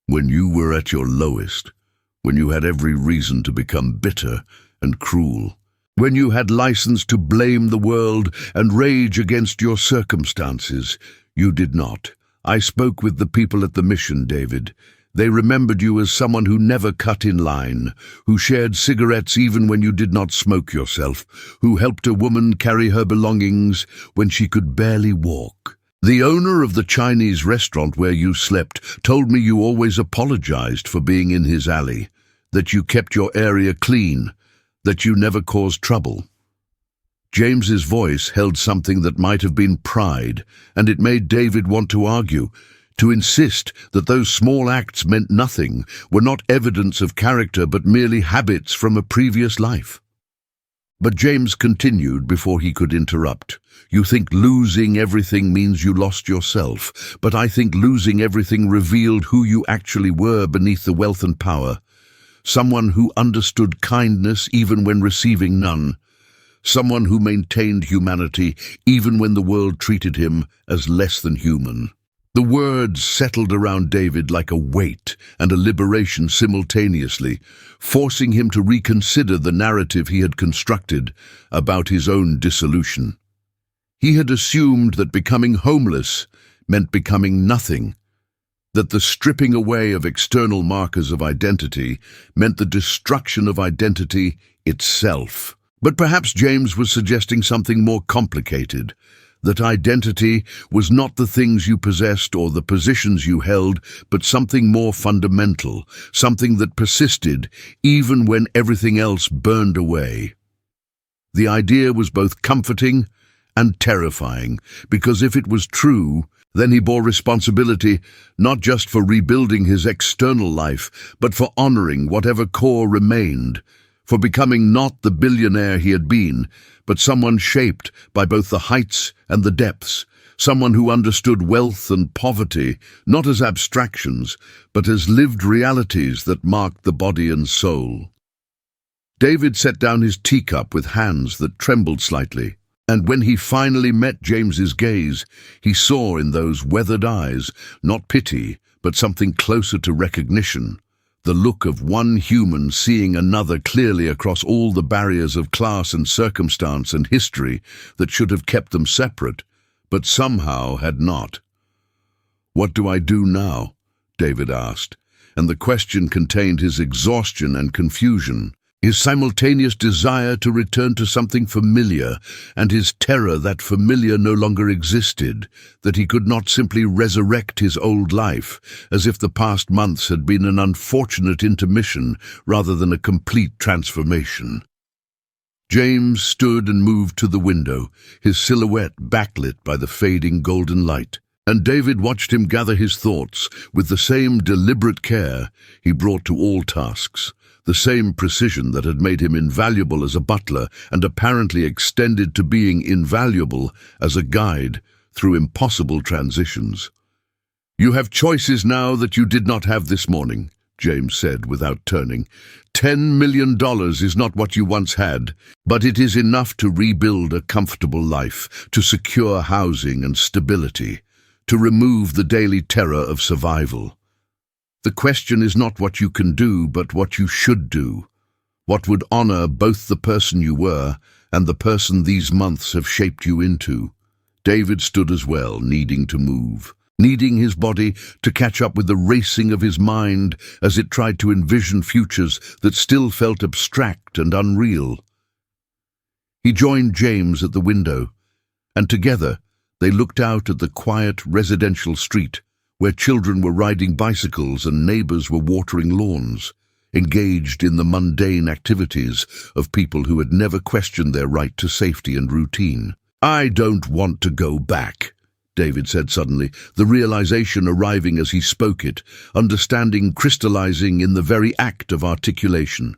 "when you were at your lowest, when you had every reason to become bitter and cruel, when you had license to blame the world and rage against your circumstances, you did not. I spoke with the people at the mission, David. They remembered you as someone who never cut in line, who shared cigarettes even when you did not smoke yourself, who helped a woman carry her belongings when she could barely walk. The owner of the Chinese restaurant where you slept told me you always apologized for being in his alley, that you kept your area clean, that you never caused trouble." James's voice held something that might have been pride, and it made David want to argue, to insist that those small acts meant nothing, were not evidence of character but merely habits from a previous life. But James continued before he could interrupt. "You think losing everything means you lost yourself, but I think losing everything revealed who you actually were beneath the wealth and power. Someone who understood kindness even when receiving none. Someone who maintained humanity even when the world treated him as less than human." The words settled around David like a weight and a liberation simultaneously, forcing him to reconsider the narrative he had constructed about his own dissolution. He had assumed that becoming homeless meant becoming nothing, that the stripping away of external markers of identity meant the destruction of identity itself. But perhaps James was suggesting something more complicated, that identity was not the things you possessed or the positions you held, but something more fundamental, something that persisted even when everything else burned away. The idea was both comforting and terrifying, because if it was true, then he bore responsibility not just for rebuilding his external life, but for honoring whatever core remained, for becoming not the billionaire he had been, but someone shaped by both the heights and the depths, someone who understood wealth and poverty not as abstractions, but as lived realities that marked the body and soul. David set down his teacup with hands that trembled slightly, and when he finally met James's gaze, he saw in those weathered eyes not pity, but something closer to recognition. The look of one human seeing another clearly across all the barriers of class and circumstance and history that should have kept them separate, but somehow had not. "What do I do now?" David asked, and the question contained his exhaustion and confusion, his simultaneous desire to return to something familiar, and his terror that familiar no longer existed, that he could not simply resurrect his old life, as if the past months had been an unfortunate intermission rather than a complete transformation. James stood and moved to the window, his silhouette backlit by the fading golden light, and David watched him gather his thoughts with the same deliberate care he brought to all tasks, the same precision that had made him invaluable as a butler and apparently extended to being invaluable as a guide through impossible transitions. "You have choices now that you did not have this morning," James said without turning. $10 million is not what you once had, but it is enough to rebuild a comfortable life, to secure housing and stability, to remove the daily terror of survival. The question is not what you can do, but what you should do. What would honor both the person you were and the person these months have shaped you into. David stood as well, needing to move, needing his body to catch up with the racing of his mind as it tried to envision futures that still felt abstract and unreal. He joined James at the window, and together they looked out at the quiet residential street where children were riding bicycles and neighbors were watering lawns, engaged in the mundane activities of people who had never questioned their right to safety and routine. "I don't want to go back," David said suddenly, the realization arriving as he spoke it, understanding crystallizing in the very act of articulation.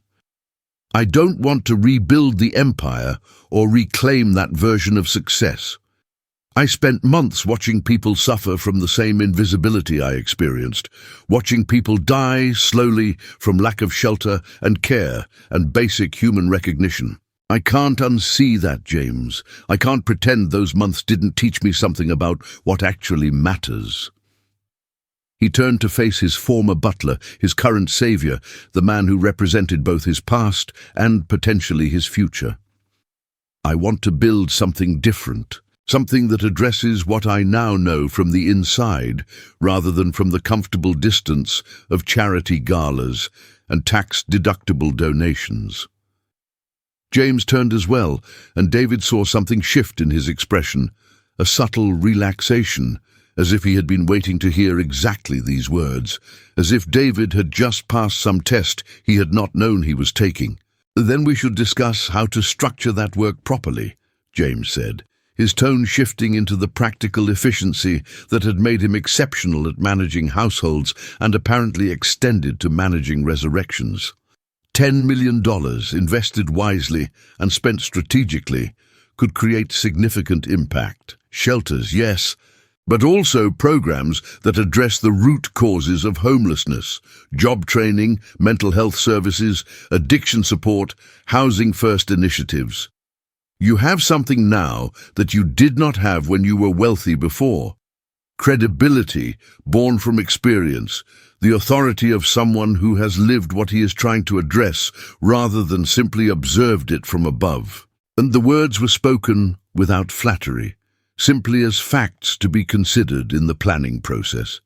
"I don't want to rebuild the empire or reclaim that version of success. I spent months watching people suffer from the same invisibility I experienced, watching people die slowly from lack of shelter and care and basic human recognition. I can't unsee that, James. I can't pretend those months didn't teach me something about what actually matters." He turned to face his former butler, his current savior, the man who represented both his past and potentially his future. "I want to build something different. Something that addresses what I now know from the inside, rather than from the comfortable distance of charity galas and tax-deductible donations." James turned as well, and David saw something shift in his expression, a subtle relaxation, as if he had been waiting to hear exactly these words, as if David had just passed some test he had not known he was taking. "Then we should discuss how to structure that work properly," James said, his tone shifting into the practical efficiency that had made him exceptional at managing households and apparently extended to managing resurrections. $10 million invested wisely and spent strategically could create significant impact. Shelters, yes, but also programs that address the root causes of homelessness, job training, mental health services, addiction support, housing first initiatives. You have something now that you did not have when you were wealthy before. Credibility born from experience, the authority of someone who has lived what he is trying to address rather than simply observed it from above. And the words were spoken without flattery, simply as facts to be considered in the planning process.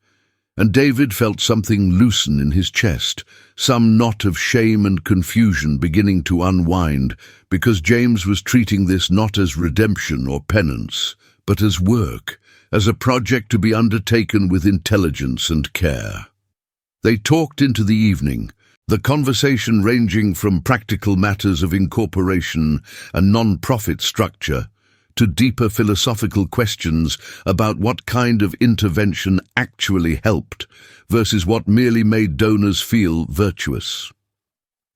And David felt something loosen in his chest, some knot of shame and confusion beginning to unwind, because James was treating this not as redemption or penance, but as work, as a project to be undertaken with intelligence and care. They talked into the evening, the conversation ranging from practical matters of incorporation and non-profit structure to deeper philosophical questions about what kind of intervention actually helped versus what merely made donors feel virtuous.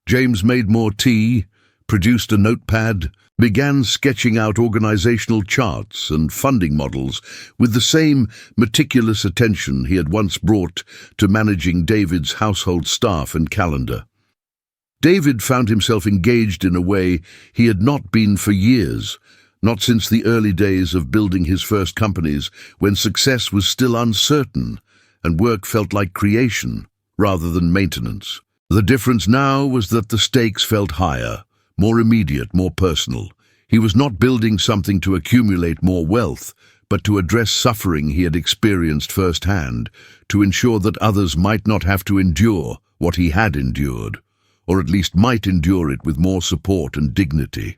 James made more tea, produced a notepad, began sketching out organizational charts and funding models with the same meticulous attention he had once brought to managing David's household staff and calendar. David found himself engaged in a way he had not been for years, not since the early days of building his first companies, when success was still uncertain and work felt like creation rather than maintenance. The difference now was that the stakes felt higher, more immediate, more personal. He was not building something to accumulate more wealth, but to address suffering he had experienced firsthand, to ensure that others might not have to endure what he had endured, or at least might endure it with more support and dignity.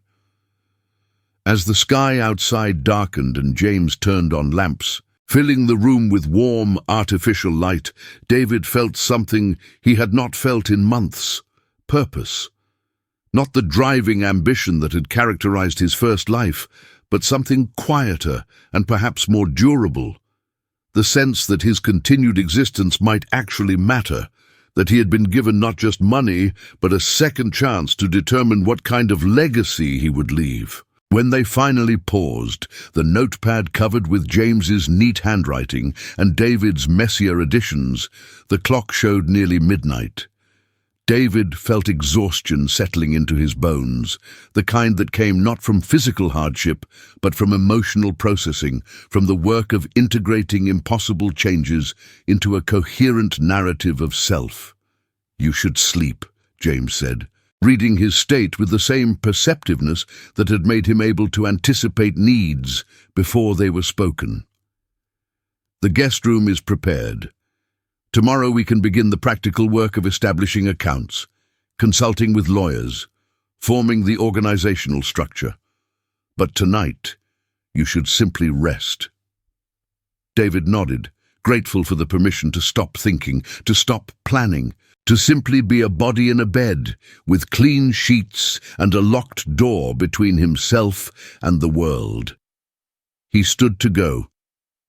As the sky outside darkened and James turned on lamps, filling the room with warm, artificial light, David felt something he had not felt in months: purpose. Not the driving ambition that had characterized his first life, but something quieter and perhaps more durable. The sense that his continued existence might actually matter, that he had been given not just money, but a second chance to determine what kind of legacy he would leave. When they finally paused, the notepad covered with James's neat handwriting and David's messier additions, the clock showed nearly midnight. David felt exhaustion settling into his bones, the kind that came not from physical hardship, but from emotional processing, from the work of integrating impossible changes into a coherent narrative of self. "You should sleep," James said, reading his state with the same perceptiveness that had made him able to anticipate needs before they were spoken. "The guest room is prepared. Tomorrow we can begin the practical work of establishing accounts, consulting with lawyers, forming the organizational structure. But tonight, you should simply rest." David nodded, grateful for the permission to stop thinking, to stop planning, to simply be a body in a bed, with clean sheets and a locked door between himself and the world. He stood to go,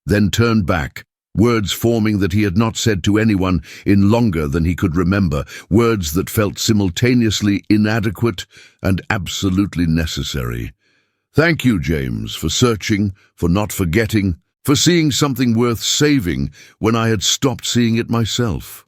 then turned back, words forming that he had not said to anyone in longer than he could remember, words that felt simultaneously inadequate and absolutely necessary. "Thank you, James, for searching, for not forgetting, for seeing something worth saving when I had stopped seeing it myself."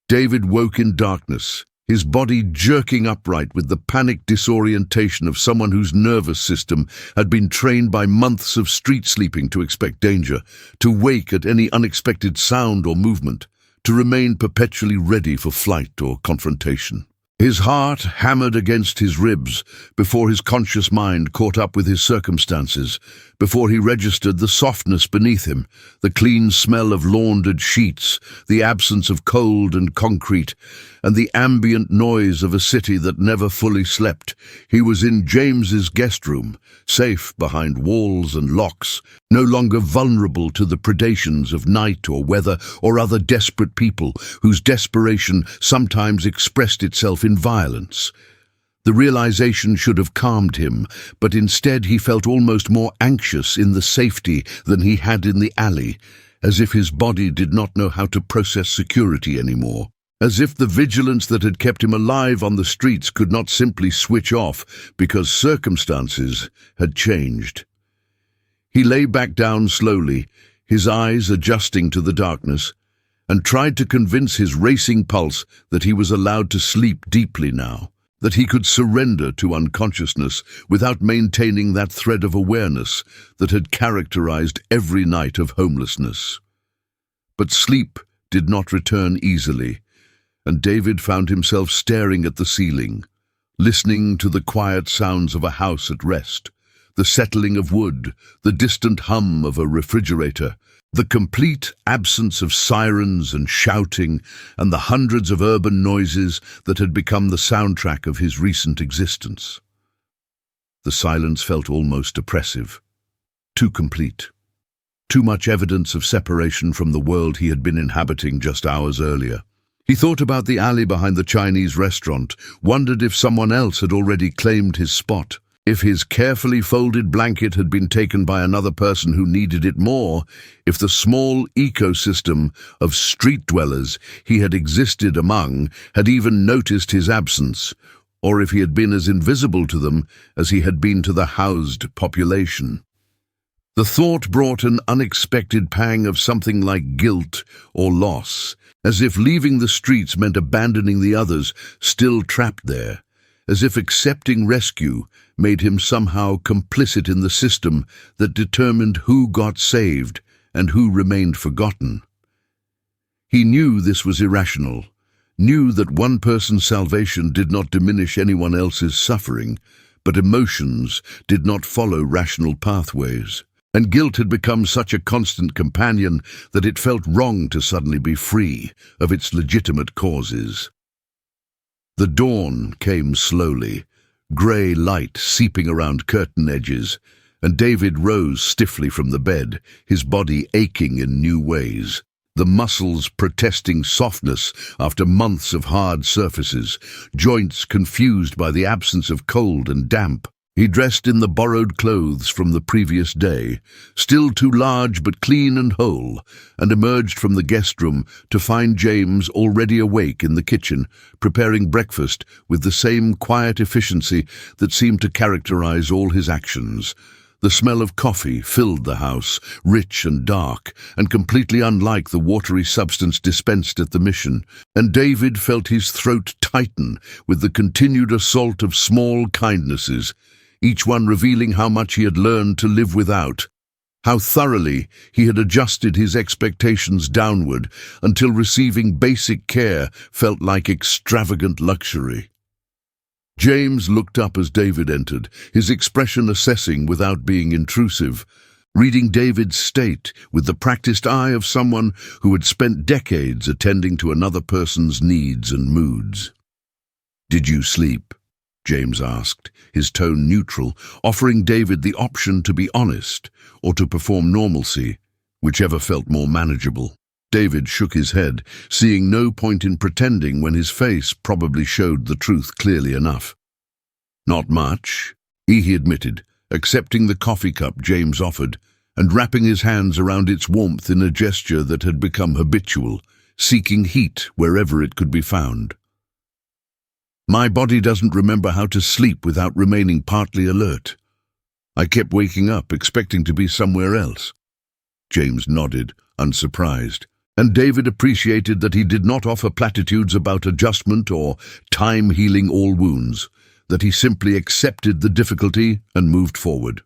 David woke in darkness, his body jerking upright with the panic disorientation of someone whose nervous system had been trained by months of street sleeping to expect danger, to wake at any unexpected sound or movement, to remain perpetually ready for flight or confrontation. His heart hammered against his ribs before his conscious mind caught up with his circumstances, before he registered the softness beneath him, the clean smell of laundered sheets, the absence of cold and concrete, and the ambient noise of a city that never fully slept. He was in James's guest room, safe behind walls and locks, no longer vulnerable to the predations of night or weather or other desperate people whose desperation sometimes expressed itself in violence. The realization should have calmed him, but instead he felt almost more anxious in the safety than he had in the alley, as if his body did not know how to process security anymore, as if the vigilance that had kept him alive on the streets could not simply switch off because circumstances had changed. He lay back down slowly, his eyes adjusting to the darkness, and tried to convince his racing pulse that he was allowed to sleep deeply now, that he could surrender to unconsciousness without maintaining that thread of awareness that had characterized every night of homelessness. But sleep did not return easily, and David found himself staring at the ceiling, listening to the quiet sounds of a house at rest, the settling of wood, the distant hum of a refrigerator, the complete absence of sirens and shouting, and the hundreds of urban noises that had become the soundtrack of his recent existence. The silence felt almost oppressive, too complete, too much evidence of separation from the world he had been inhabiting just hours earlier. He thought about the alley behind the Chinese restaurant, wondered if someone else had already claimed his spot, if his carefully folded blanket had been taken by another person who needed it more, if the small ecosystem of street dwellers he had existed among had even noticed his absence, or if he had been as invisible to them as he had been to the housed population. The thought brought an unexpected pang of something like guilt or loss, as if leaving the streets meant abandoning the others still trapped there, as if accepting rescue made him somehow complicit in the system that determined who got saved and who remained forgotten. He knew this was irrational, knew that one person's salvation did not diminish anyone else's suffering, but emotions did not follow rational pathways, and guilt had become such a constant companion that it felt wrong to suddenly be free of its legitimate causes. The dawn came slowly, grey light seeping around curtain edges, and David rose stiffly from the bed, his body aching in new ways, the muscles protesting softness after months of hard surfaces, joints confused by the absence of cold and damp, He dressed in the borrowed clothes from the previous day, still too large but clean and whole, and emerged from the guest room to find James already awake in the kitchen, preparing breakfast with the same quiet efficiency that seemed to characterize all his actions. The smell of coffee filled the house, rich and dark, and completely unlike the watery substance dispensed at the mission, and David felt his throat tighten with the continued assault of small kindnesses, each one revealing how much he had learned to live without, how thoroughly he had adjusted his expectations downward until receiving basic care felt like extravagant luxury. James looked up as David entered, his expression assessing without being intrusive, reading David's state with the practiced eye of someone who had spent decades attending to another person's needs and moods. "Did you sleep?" James asked, his tone neutral, offering David the option to be honest or to perform normalcy, whichever felt more manageable. David shook his head, seeing no point in pretending when his face probably showed the truth clearly enough. "Not much," he admitted, accepting the coffee cup James offered and wrapping his hands around its warmth in a gesture that had become habitual, seeking heat wherever it could be found. "My body doesn't remember how to sleep without remaining partly alert. I kept waking up, expecting to be somewhere else." James nodded, unsurprised, and David appreciated that he did not offer platitudes about adjustment or time healing all wounds, that he simply accepted the difficulty and moved forward.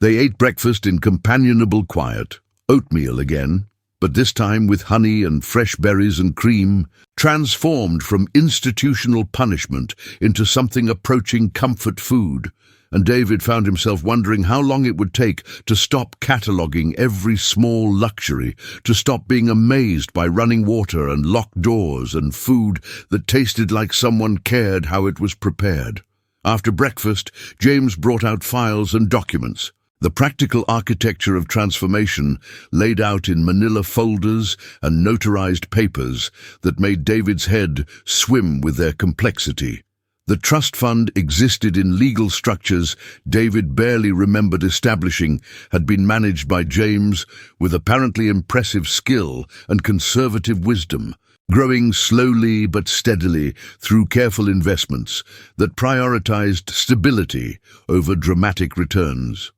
They ate breakfast in companionable quiet, oatmeal again, but this time with honey and fresh berries and cream, transformed from institutional punishment into something approaching comfort food, and David found himself wondering how long it would take to stop cataloguing every small luxury, to stop being amazed by running water and locked doors and food that tasted like someone cared how it was prepared. After breakfast, James brought out files and documents, the practical architecture of transformation laid out in manila folders and notarized papers that made David's head swim with their complexity. The trust fund existed in legal structures David barely remembered establishing, had been managed by James with apparently impressive skill and conservative wisdom, growing slowly but steadily through careful investments that prioritized stability over dramatic returns.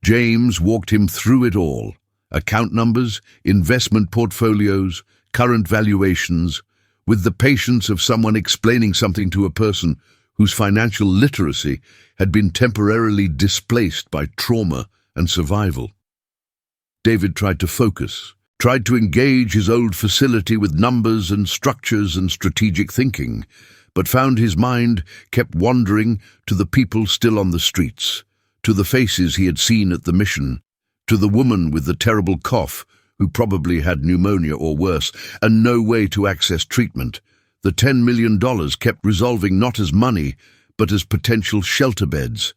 James walked him through it all: account numbers, investment portfolios, current valuations, with the patience of someone explaining something to a person whose financial literacy had been temporarily displaced by trauma and survival. David tried to focus, tried to engage his old facility with numbers and structures and strategic thinking, but found his mind kept wandering to the people still on the streets, to the faces he had seen at the mission, to the woman with the terrible cough who probably had pneumonia or worse and no way to access treatment. The $10 million kept resolving not as money, but as potential shelter beds,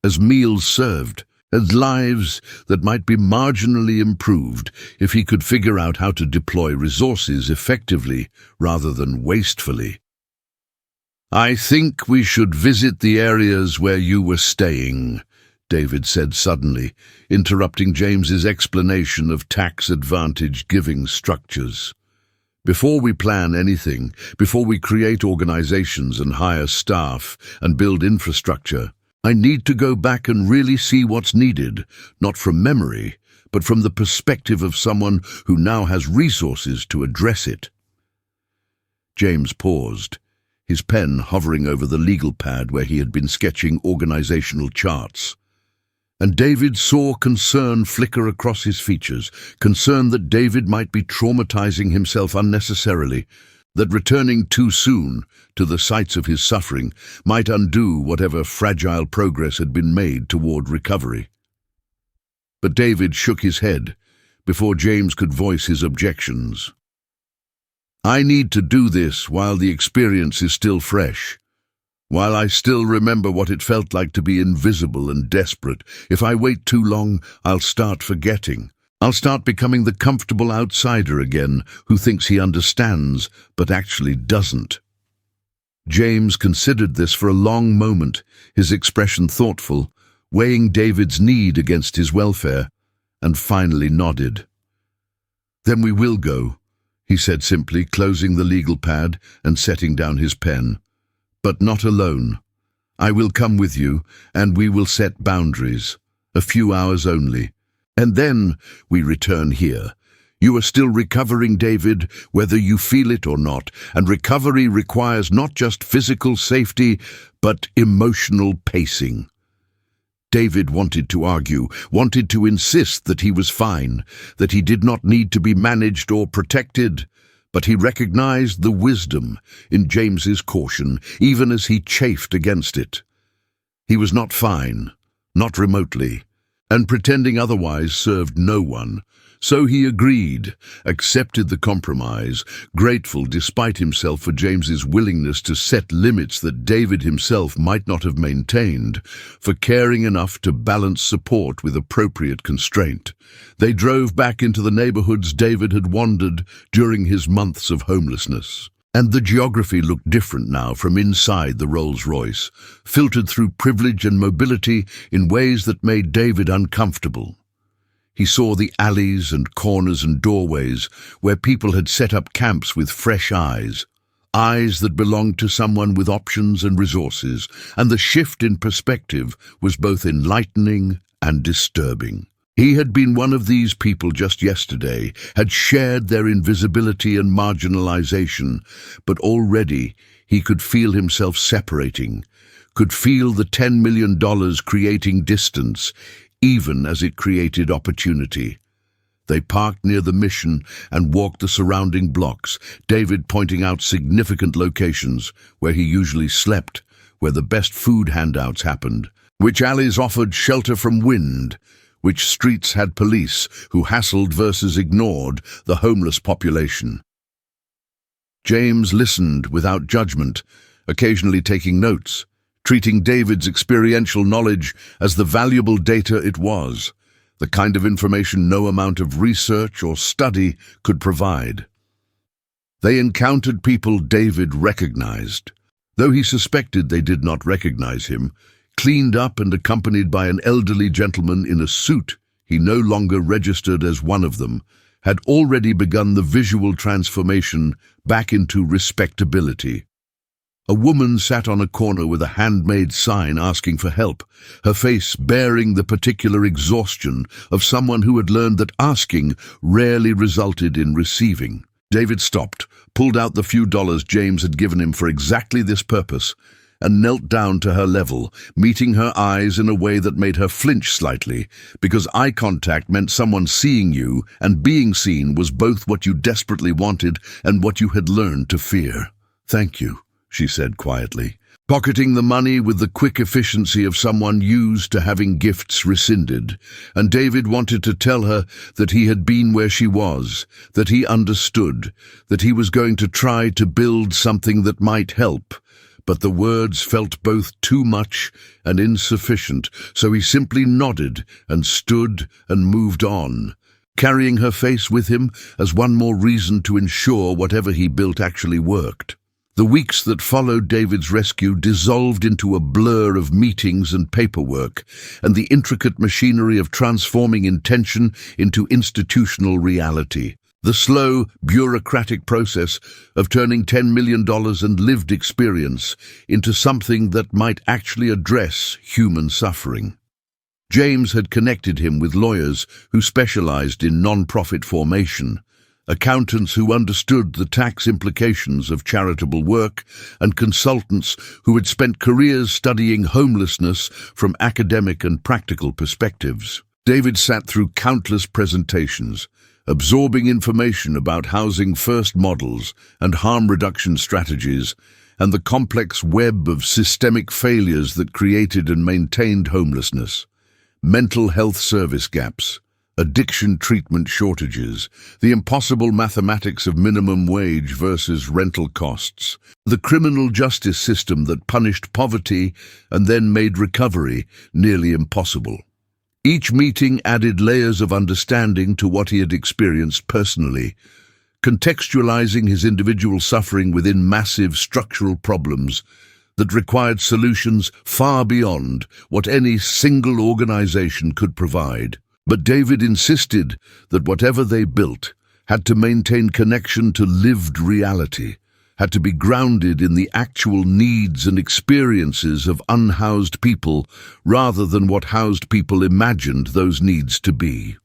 as meals served, as lives that might be marginally improved if he could figure out how to deploy resources effectively rather than wastefully. "I think we should visit the areas where you were staying," David said suddenly, interrupting James's explanation of tax-advantage giving structures. "Before we plan anything, before we create organizations and hire staff and build infrastructure, I need to go back and really see what's needed, not from memory, but from the perspective of someone who now has resources to address it." James paused, his pen hovering over the legal pad where he had been sketching organizational charts. And David saw concern flicker across his features, concern that David might be traumatizing himself unnecessarily, that returning too soon to the sites of his suffering might undo whatever fragile progress had been made toward recovery. But David shook his head before James could voice his objections. "I need to do this while the experience is still fresh. While I still remember what it felt like to be invisible and desperate. If I wait too long, I'll start forgetting. I'll start becoming the comfortable outsider again who thinks he understands, but actually doesn't." James considered this for a long moment, his expression thoughtful, weighing David's need against his welfare, and finally nodded. "Then we will go," he said simply, closing the legal pad and setting down his pen. "But not alone. I will come with you, and we will set boundaries. A few hours only. And then we return here. You are still recovering, David, whether you feel it or not, and recovery requires not just physical safety, but emotional pacing." David wanted to argue, wanted to insist that he was fine, that he did not need to be managed or protected, but he recognized the wisdom in James's caution, even as he chafed against it. He was not fine, not remotely, and pretending otherwise served no one. So he agreed, accepted the compromise, grateful despite himself for James's willingness to set limits that David himself might not have maintained, for caring enough to balance support with appropriate constraint. They drove back into the neighborhoods David had wandered during his months of homelessness. And the geography looked different now from inside the Rolls-Royce, filtered through privilege and mobility in ways that made David uncomfortable. He saw the alleys and corners and doorways where people had set up camps with fresh eyes that belonged to someone with options and resources, and the shift in perspective was both enlightening and disturbing. He had been one of these people just yesterday, had shared their invisibility and marginalization, but already he could feel himself separating, could feel the $10 million creating distance, even as it created opportunity. They parked near the Mission and walked the surrounding blocks, David pointing out significant locations where he usually slept, where the best food handouts happened, which alleys offered shelter from wind, which streets had police who hassled versus ignored the homeless population. James listened without judgment, occasionally taking notes, treating David's experiential knowledge as the valuable data it was, the kind of information no amount of research or study could provide. They encountered people David recognized, though he suspected they did not recognize him. Cleaned up and accompanied by an elderly gentleman in a suit, he no longer registered as one of them, had already begun the visual transformation back into respectability. A woman sat on a corner with a handmade sign asking for help, her face bearing the particular exhaustion of someone who had learned that asking rarely resulted in receiving. David stopped, pulled out the few dollars James had given him for exactly this purpose, and knelt down to her level, meeting her eyes in a way that made her flinch slightly, because eye contact meant someone seeing you, and being seen was both what you desperately wanted and what you had learned to fear. "Thank you," she said quietly, pocketing the money with the quick efficiency of someone used to having gifts rescinded. And David wanted to tell her that he had been where she was, that he understood, that he was going to try to build something that might help. But the words felt both too much and insufficient, so he simply nodded and stood and moved on, carrying her face with him as one more reason to ensure whatever he built actually worked. The weeks that followed David's rescue dissolved into a blur of meetings and paperwork, and the intricate machinery of transforming intention into institutional reality. The slow, bureaucratic process of turning $10 million and lived experience into something that might actually address human suffering. James had connected him with lawyers who specialized in non-profit formation, accountants who understood the tax implications of charitable work, and consultants who had spent careers studying homelessness from academic and practical perspectives. David sat through countless presentations, absorbing information about housing first models and harm reduction strategies, and the complex web of systemic failures that created and maintained homelessness, mental health service gaps, addiction treatment shortages, the impossible mathematics of minimum wage versus rental costs, the criminal justice system that punished poverty and then made recovery nearly impossible. Each meeting added layers of understanding to what he had experienced personally. contextualizing his individual suffering within massive structural problems that required solutions far beyond what any single organization could provide. But David insisted that whatever they built had to maintain connection to lived reality, had to be grounded in the actual needs and experiences of unhoused people rather than what housed people imagined those needs to be.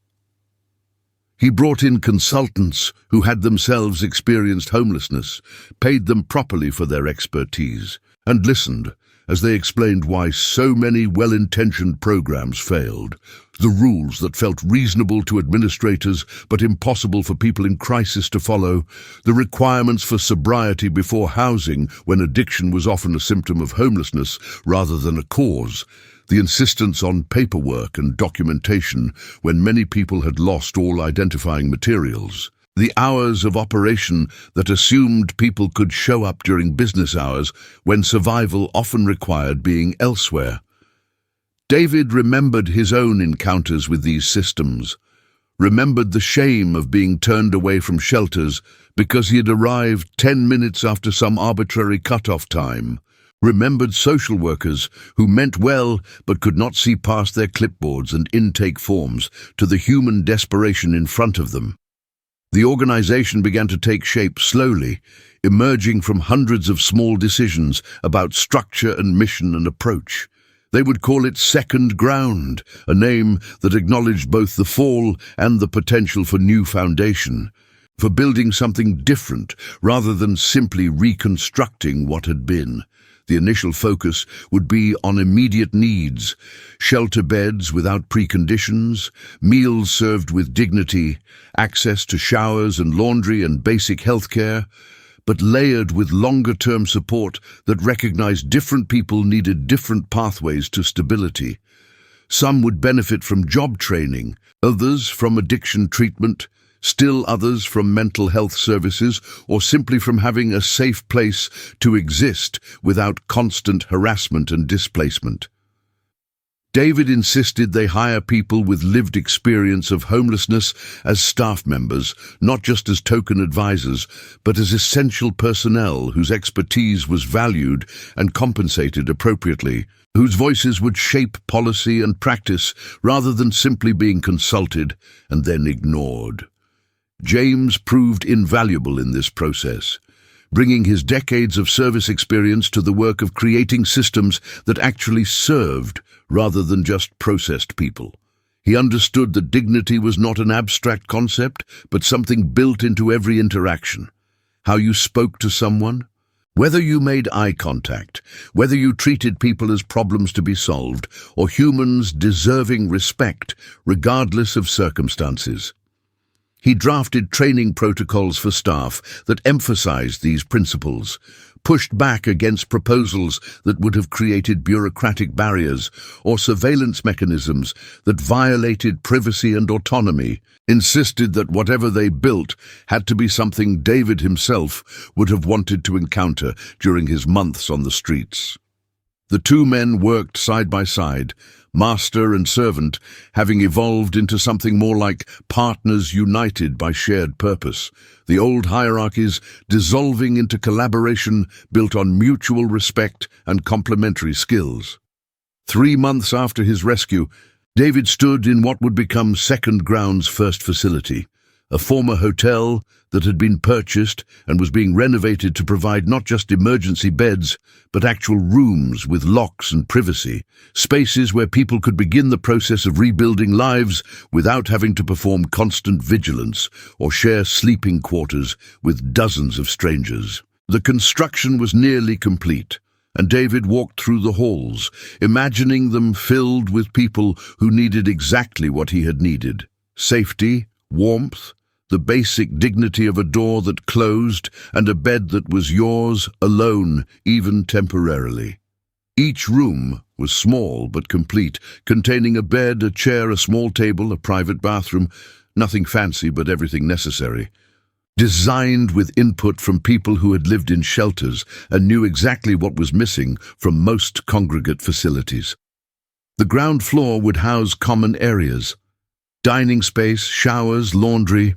He brought in consultants who had themselves experienced homelessness, paid them properly for their expertise, and listened as they explained why so many well-intentioned programs failed, the rules that felt reasonable to administrators but impossible for people in crisis to follow, the requirements for sobriety before housing when addiction was often a symptom of homelessness rather than a cause, the insistence on paperwork and documentation when many people had lost all identifying materials, the hours of operation that assumed people could show up during business hours when survival often required being elsewhere. David remembered his own encounters with these systems, remembered the shame of being turned away from shelters because he had arrived 10 minutes after some arbitrary cut-off time, remembered social workers who meant well but could not see past their clipboards and intake forms to the human desperation in front of them. The organization began to take shape slowly, emerging from hundreds of small decisions about structure and mission and approach. They would call it Second Ground, a name that acknowledged both the fall and the potential for new foundation, for building something different rather than simply reconstructing what had been. The initial focus would be on immediate needs, shelter beds without preconditions, meals served with dignity, access to showers and laundry and basic health care, but layered with longer-term support that recognized different people needed different pathways to stability. Some would benefit from job training, others from addiction treatment, still others from mental health services, or simply from having a safe place to exist without constant harassment and displacement. David insisted they hire people with lived experience of homelessness as staff members, not just as token advisors, but as essential personnel whose expertise was valued and compensated appropriately, whose voices would shape policy and practice rather than simply being consulted and then ignored. James proved invaluable in this process, bringing his decades of service experience to the work of creating systems that actually served rather than just processed people. He understood that dignity was not an abstract concept, but something built into every interaction. How you spoke to someone, whether you made eye contact, whether you treated people as problems to be solved, or humans deserving respect, regardless of circumstances. He drafted training protocols for staff that emphasized these principles, pushed back against proposals that would have created bureaucratic barriers or surveillance mechanisms that violated privacy and autonomy, insisted that whatever they built had to be something David himself would have wanted to encounter during his months on the streets. The two men worked side by side, master and servant, having evolved into something more like partners united by shared purpose, the old hierarchies dissolving into collaboration built on mutual respect and complementary skills. 3 months after his rescue, David stood in what would become Second Ground's first facility, a former hotel that had been purchased and was being renovated to provide not just emergency beds, but actual rooms with locks and privacy, spaces where people could begin the process of rebuilding lives without having to perform constant vigilance or share sleeping quarters with dozens of strangers. The construction was nearly complete, and David walked through the halls, imagining them filled with people who needed exactly what he had needed: safety, warmth, the basic dignity of a door that closed, and a bed that was yours alone, even temporarily. Each room was small but complete, containing a bed, a chair, a small table, a private bathroom, nothing fancy but everything necessary. Designed with input from people who had lived in shelters and knew exactly what was missing from most congregate facilities. The ground floor would house common areas: dining space, showers, laundry,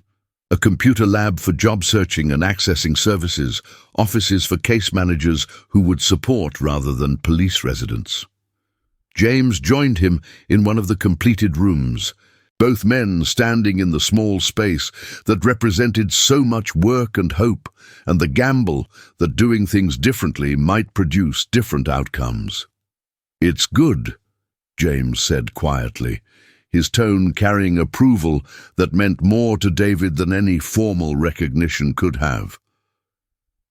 a computer lab for job searching and accessing services, offices for case managers who would support rather than police residents. James joined him in one of the completed rooms, both men standing in the small space that represented so much work and hope, and the gamble that doing things differently might produce different outcomes. "It's good," James said quietly, his tone carrying approval that meant more to David than any formal recognition could have.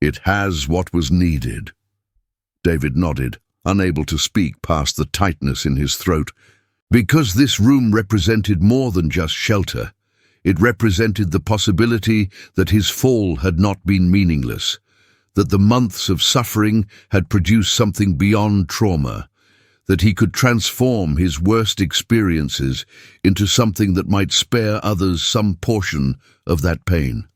"It has what was needed." David nodded, unable to speak past the tightness in his throat. Because this room represented more than just shelter, it represented the possibility that his fall had not been meaningless, that the months of suffering had produced something beyond trauma, that he could transform his worst experiences into something that might spare others some portion of that pain.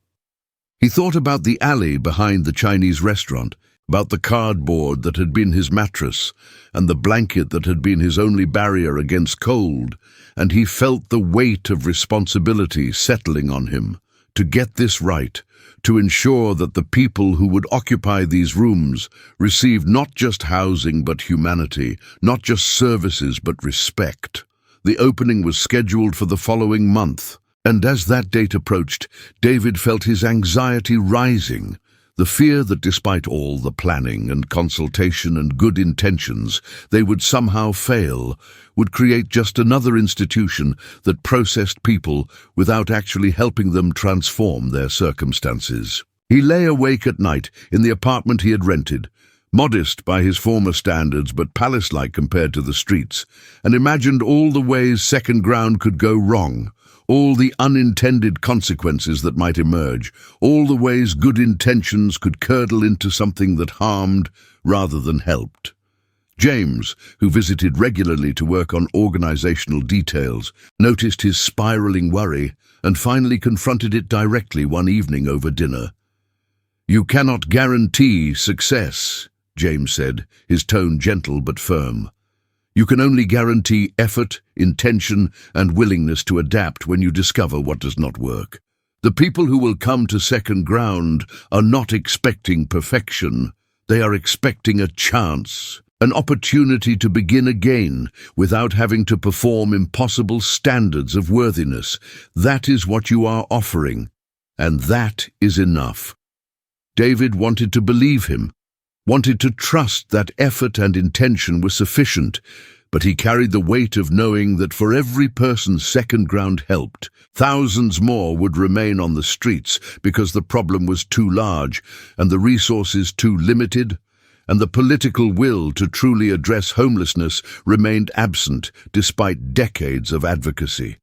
He thought about the alley behind the Chinese restaurant, about the cardboard that had been his mattress, and the blanket that had been his only barrier against cold, and he felt the weight of responsibility settling on him, to get this right, to ensure that the people who would occupy these rooms received not just housing but humanity, not just services but respect. The opening was scheduled for the following month, and as that date approached, David felt his anxiety rising, the fear that despite all the planning and consultation and good intentions, they would somehow fail, would create just another institution that processed people without actually helping them transform their circumstances. He lay awake at night in the apartment he had rented, modest by his former standards but palace-like compared to the streets, and imagined all the ways second ground could go wrong, all the unintended consequences that might emerge, all the ways good intentions could curdle into something that harmed rather than helped. James, who visited regularly to work on organizational details, noticed his spiraling worry and finally confronted it directly one evening over dinner. "You cannot guarantee success," James said, his tone gentle but firm. "You can only guarantee effort, intention, and willingness to adapt when you discover what does not work. The people who will come to second ground are not expecting perfection. They are expecting a chance, an opportunity to begin again without having to perform impossible standards of worthiness. That is what you are offering, and that is enough." David wanted to believe him, wanted to trust that effort and intention were sufficient, but he carried the weight of knowing that for every person second ground helped, thousands more would remain on the streets because the problem was too large and the resources too limited, and the political will to truly address homelessness remained absent despite decades of advocacy.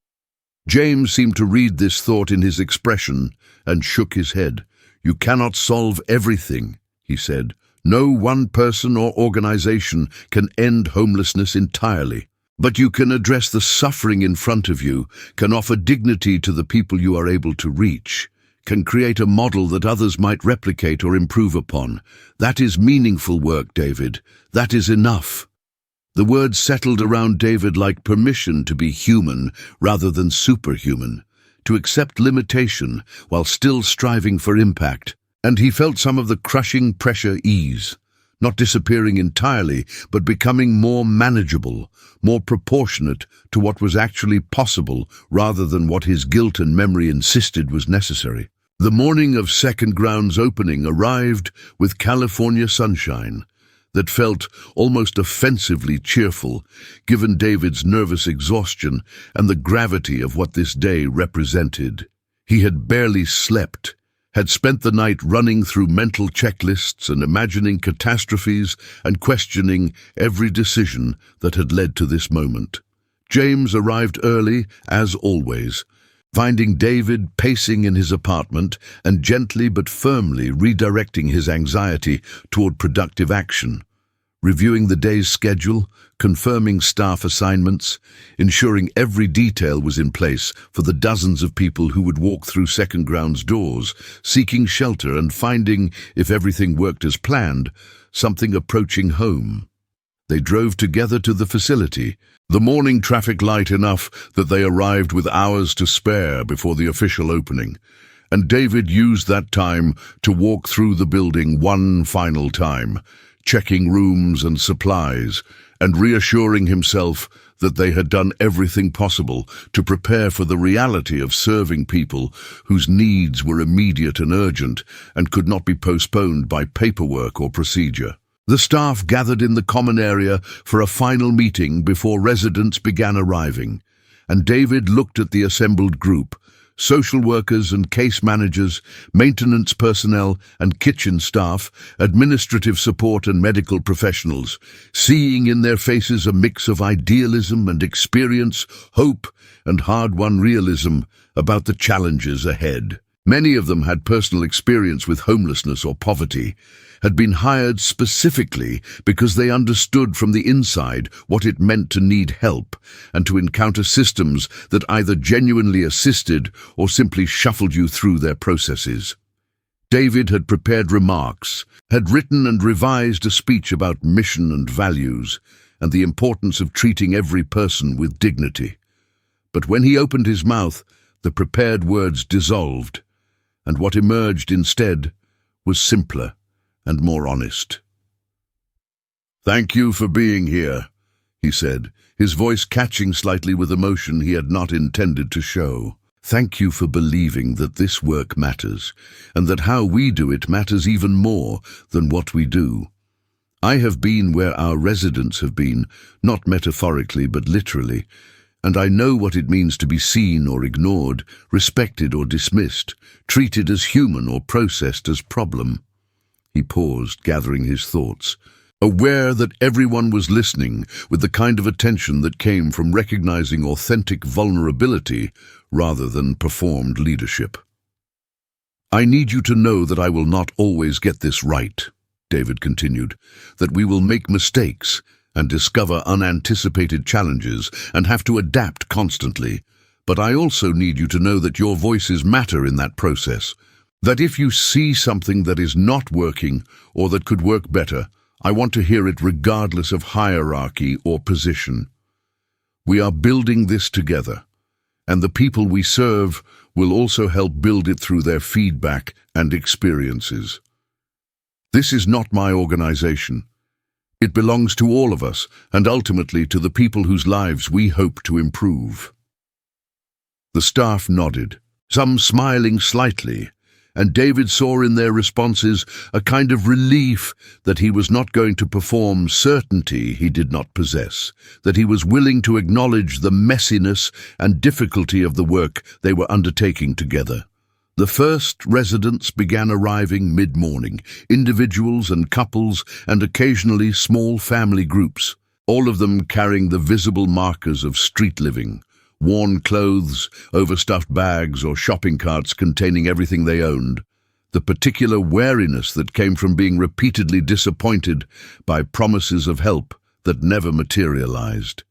James seemed to read this thought in his expression and shook his head. "You cannot solve everything," he said. "No one person or organization can end homelessness entirely, but you can address the suffering in front of you, can offer dignity to the people you are able to reach, can create a model that others might replicate or improve upon. That is meaningful work, David. That is enough." The words settled around David like permission to be human rather than superhuman, to accept limitation while still striving for impact. And he felt some of the crushing pressure ease, not disappearing entirely, but becoming more manageable, more proportionate to what was actually possible rather than what his guilt and memory insisted was necessary. The morning of Second Ground's opening arrived with California sunshine that felt almost offensively cheerful, given David's nervous exhaustion and the gravity of what this day represented. He had barely slept, had spent the night running through mental checklists and imagining catastrophes and questioning every decision that had led to this moment. James arrived early, as always, finding David pacing in his apartment and gently but firmly redirecting his anxiety toward productive action, reviewing the day's schedule, confirming staff assignments, ensuring every detail was in place for the dozens of people who would walk through Second Ground's doors, seeking shelter and finding, if everything worked as planned, something approaching home. They drove together to the facility, the morning traffic light enough that they arrived with hours to spare before the official opening, and David used that time to walk through the building one final time, checking rooms and supplies, and reassuring himself that they had done everything possible to prepare for the reality of serving people whose needs were immediate and urgent and could not be postponed by paperwork or procedure. The staff gathered in the common area for a final meeting before residents began arriving, and David looked at the assembled group: social workers and case managers, maintenance personnel and kitchen staff, administrative support and medical professionals, seeing in their faces a mix of idealism and experience, hope and hard-won realism about the challenges ahead. Many of them had personal experience with homelessness or poverty, had been hired specifically because they understood from the inside what it meant to need help and to encounter systems that either genuinely assisted or simply shuffled you through their processes. David had prepared remarks, had written and revised a speech about mission and values, and the importance of treating every person with dignity. But when he opened his mouth, the prepared words dissolved, and what emerged instead was simpler and more honest. "Thank you for being here," he said, his voice catching slightly with emotion he had not intended to show. "Thank you for believing that this work matters, and that how we do it matters even more than what we do. I have been where our residents have been, not metaphorically but literally, and I know what it means to be seen or ignored, respected or dismissed, treated as human or processed as problem." He paused, gathering his thoughts, aware that everyone was listening with the kind of attention that came from recognizing authentic vulnerability rather than performed leadership. "I need you to know that I will not always get this right," David continued, "that we will make mistakes and discover unanticipated challenges and have to adapt constantly. But I also need you to know that your voices matter in that process. That if you see something that is not working or that could work better, I want to hear it regardless of hierarchy or position. We are building this together, and the people we serve will also help build it through their feedback and experiences. This is not my organization. It belongs to all of us, and ultimately to the people whose lives we hope to improve." The staff nodded, some smiling slightly, and David saw in their responses a kind of relief that he was not going to perform certainty he did not possess, that he was willing to acknowledge the messiness and difficulty of the work they were undertaking together. The first residents began arriving mid-morning, individuals and couples and occasionally small family groups, all of them carrying the visible markers of street living: worn clothes, overstuffed bags, or shopping carts containing everything they owned. The particular wariness that came from being repeatedly disappointed by promises of help that never materialized.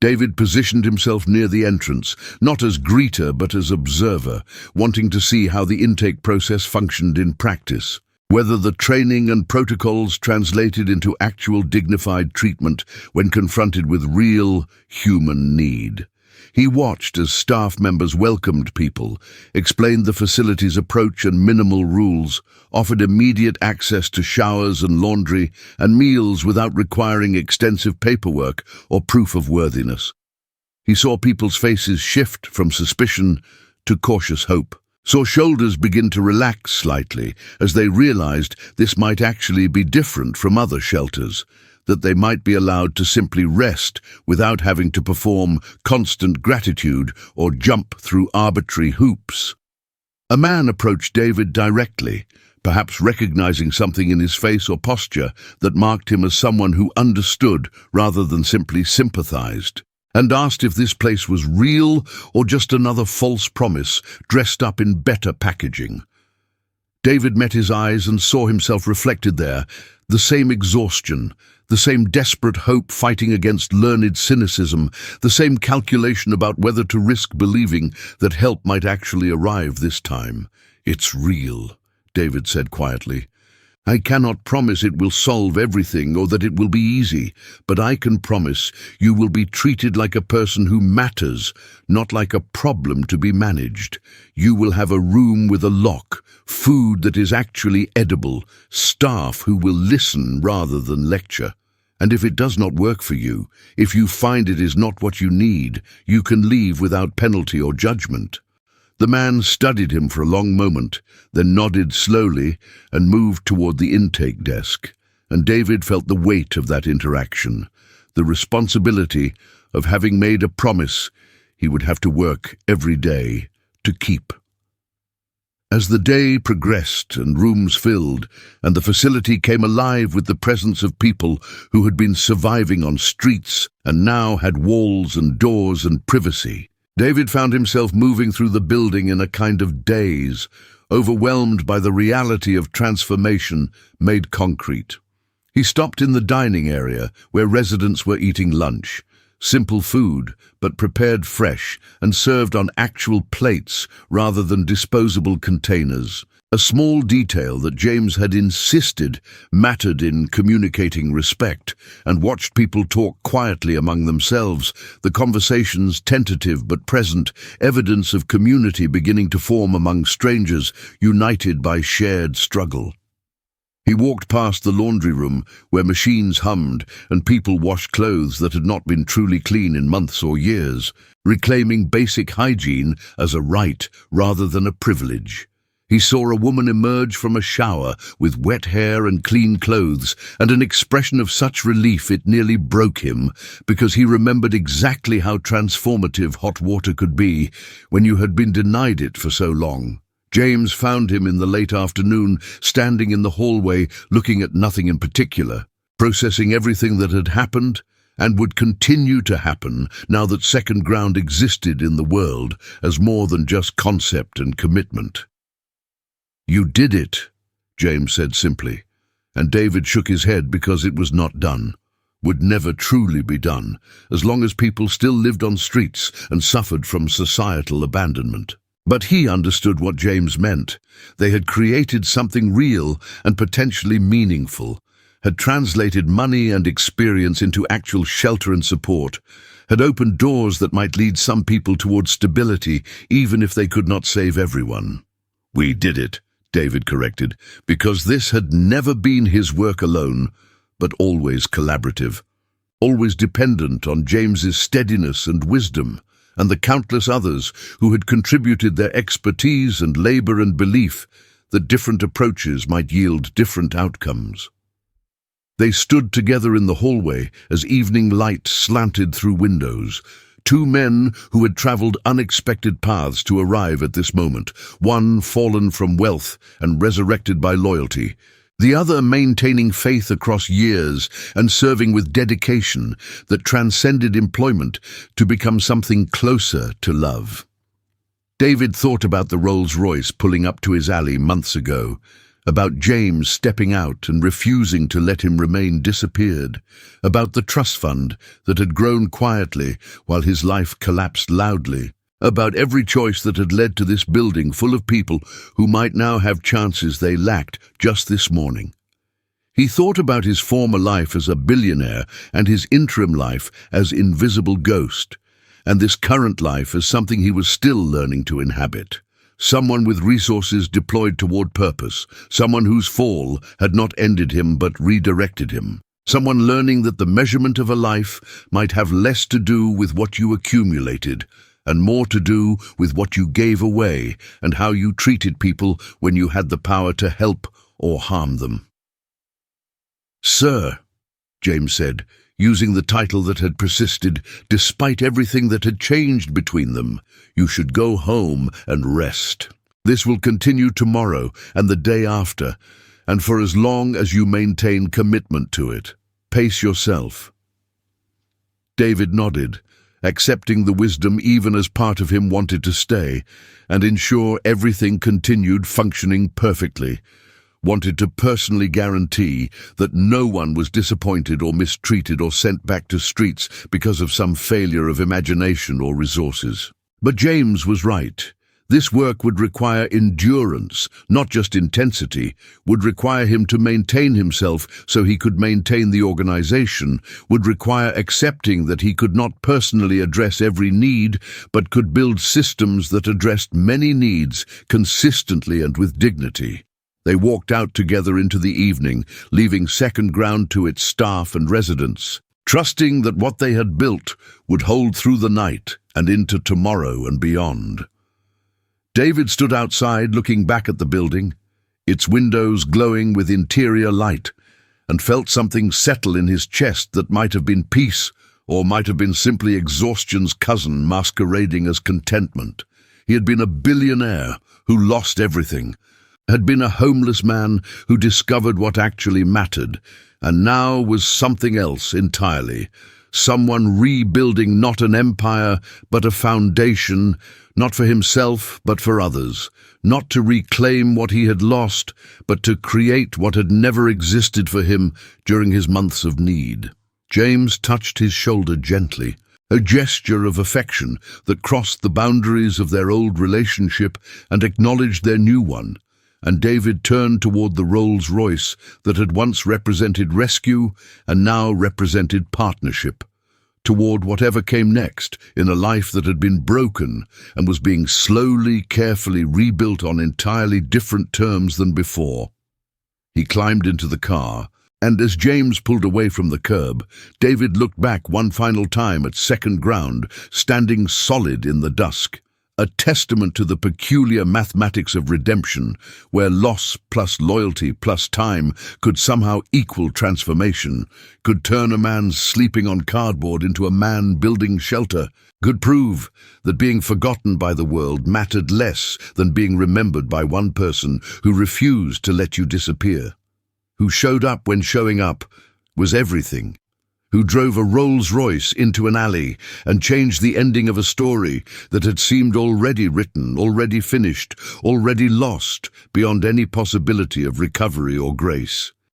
David positioned himself near the entrance, not as greeter but as observer, wanting to see how the intake process functioned in practice, whether the training and protocols translated into actual dignified treatment when confronted with real human need. He watched as staff members welcomed people, explained the facility's approach and minimal rules, offered immediate access to showers and laundry, and meals without requiring extensive paperwork or proof of worthiness. He saw people's faces shift from suspicion to cautious hope, saw shoulders begin to relax slightly as they realized this might actually be different from other shelters, that they might be allowed to simply rest without having to perform constant gratitude or jump through arbitrary hoops. A man approached David directly, perhaps recognizing something in his face or posture that marked him as someone who understood rather than simply sympathized, and asked if this place was real or just another false promise dressed up in better packaging. David met his eyes and saw himself reflected there, the same exhaustion, the same desperate hope fighting against learned cynicism, the same calculation about whether to risk believing that help might actually arrive this time. "It's real," David said quietly. I cannot promise it will solve everything or that it will be easy, but I can promise you will be treated like a person who matters, not like a problem to be managed. You will have a room with a lock, food that is actually edible, staff who will listen rather than lecture. And if it does not work for you, if you find it is not what you need, you can leave without penalty or judgment. The man studied him for a long moment, then nodded slowly and moved toward the intake desk, and David felt the weight of that interaction, the responsibility of having made a promise he would have to work every day to keep. As the day progressed and rooms filled, and the facility came alive with the presence of people who had been surviving on streets and now had walls and doors and privacy, David found himself moving through the building in a kind of daze, overwhelmed by the reality of transformation made concrete. He stopped in the dining area where residents were eating lunch. Simple food, but prepared fresh and served on actual plates rather than disposable containers. A small detail that James had insisted mattered in communicating respect, and watched people talk quietly among themselves, the conversations tentative but present, evidence of community beginning to form among strangers, united by shared struggle. He walked past the laundry room, where machines hummed and people washed clothes that had not been truly clean in months or years, reclaiming basic hygiene as a right rather than a privilege. He saw a woman emerge from a shower with wet hair and clean clothes, and an expression of such relief it nearly broke him, because he remembered exactly how transformative hot water could be when you had been denied it for so long. James found him in the late afternoon, standing in the hallway, looking at nothing in particular, processing everything that had happened and would continue to happen now that second ground existed in the world as more than just concept and commitment. "You did it," James said simply, and David shook his head because it was not done, would never truly be done, as long as people still lived on streets and suffered from societal abandonment. But he understood what James meant. They had created something real and potentially meaningful, had translated money and experience into actual shelter and support, had opened doors that might lead some people towards stability, even if they could not save everyone. "We did it," David corrected, because this had never been his work alone, but always collaborative, always dependent on James's steadiness and wisdom, and the countless others who had contributed their expertise and labor and belief that different approaches might yield different outcomes. They stood together in the hallway as evening light slanted through windows, two men who had traveled unexpected paths to arrive at this moment, one fallen from wealth and resurrected by loyalty, the other maintaining faith across years and serving with dedication that transcended employment to become something closer to love. David thought about the Rolls-Royce pulling up to his alley months ago, about James stepping out and refusing to let him remain disappeared, about the trust fund that had grown quietly while his life collapsed loudly, about every choice that had led to this building full of people who might now have chances they lacked just this morning. He thought about his former life as a billionaire and his interim life as invisible ghost, and this current life as something he was still learning to inhabit. Someone with resources deployed toward purpose, someone whose fall had not ended him but redirected him, someone learning that the measurement of a life might have less to do with what you accumulated and more to do with what you gave away and how you treated people when you had the power to help or harm them. "Sir," James said, using the title that had persisted despite everything that had changed between them, "you should go home and rest. This will continue tomorrow and the day after, and for as long as you maintain commitment to it. Pace yourself." David nodded, accepting the wisdom even as part of him wanted to stay and ensure everything continued functioning perfectly, wanted to personally guarantee that no one was disappointed or mistreated or sent back to streets because of some failure of imagination or resources. But James was right. This work would require endurance, not just intensity, would require him to maintain himself so he could maintain the organization, would require accepting that he could not personally address every need, but could build systems that addressed many needs consistently and with dignity. They walked out together into the evening, leaving Second Ground to its staff and residents, trusting that what they had built would hold through the night and into tomorrow and beyond. David stood outside looking back at the building, its windows glowing with interior light, and felt something settle in his chest that might have been peace or might have been simply exhaustion's cousin masquerading as contentment. He had been a billionaire who lost everything, had been a homeless man who discovered what actually mattered, and now was something else entirely. Someone rebuilding not an empire, but a foundation, not for himself, but for others, not to reclaim what he had lost, but to create what had never existed for him during his months of need. James touched his shoulder gently, a gesture of affection that crossed the boundaries of their old relationship and acknowledged their new one, and David turned toward the Rolls-Royce that had once represented rescue and now represented partnership, toward whatever came next in a life that had been broken and was being slowly, carefully rebuilt on entirely different terms than before. He climbed into the car, and as James pulled away from the curb, David looked back one final time at Second Ground, standing solid in the dusk. A testament to the peculiar mathematics of redemption, where loss plus loyalty plus time could somehow equal transformation, could turn a man sleeping on cardboard into a man building shelter, could prove that being forgotten by the world mattered less than being remembered by one person who refused to let you disappear, who showed up when showing up was everything, who drove a Rolls-Royce into an alley and changed the ending of a story that had seemed already written, already finished, already lost, beyond any possibility of recovery or grace.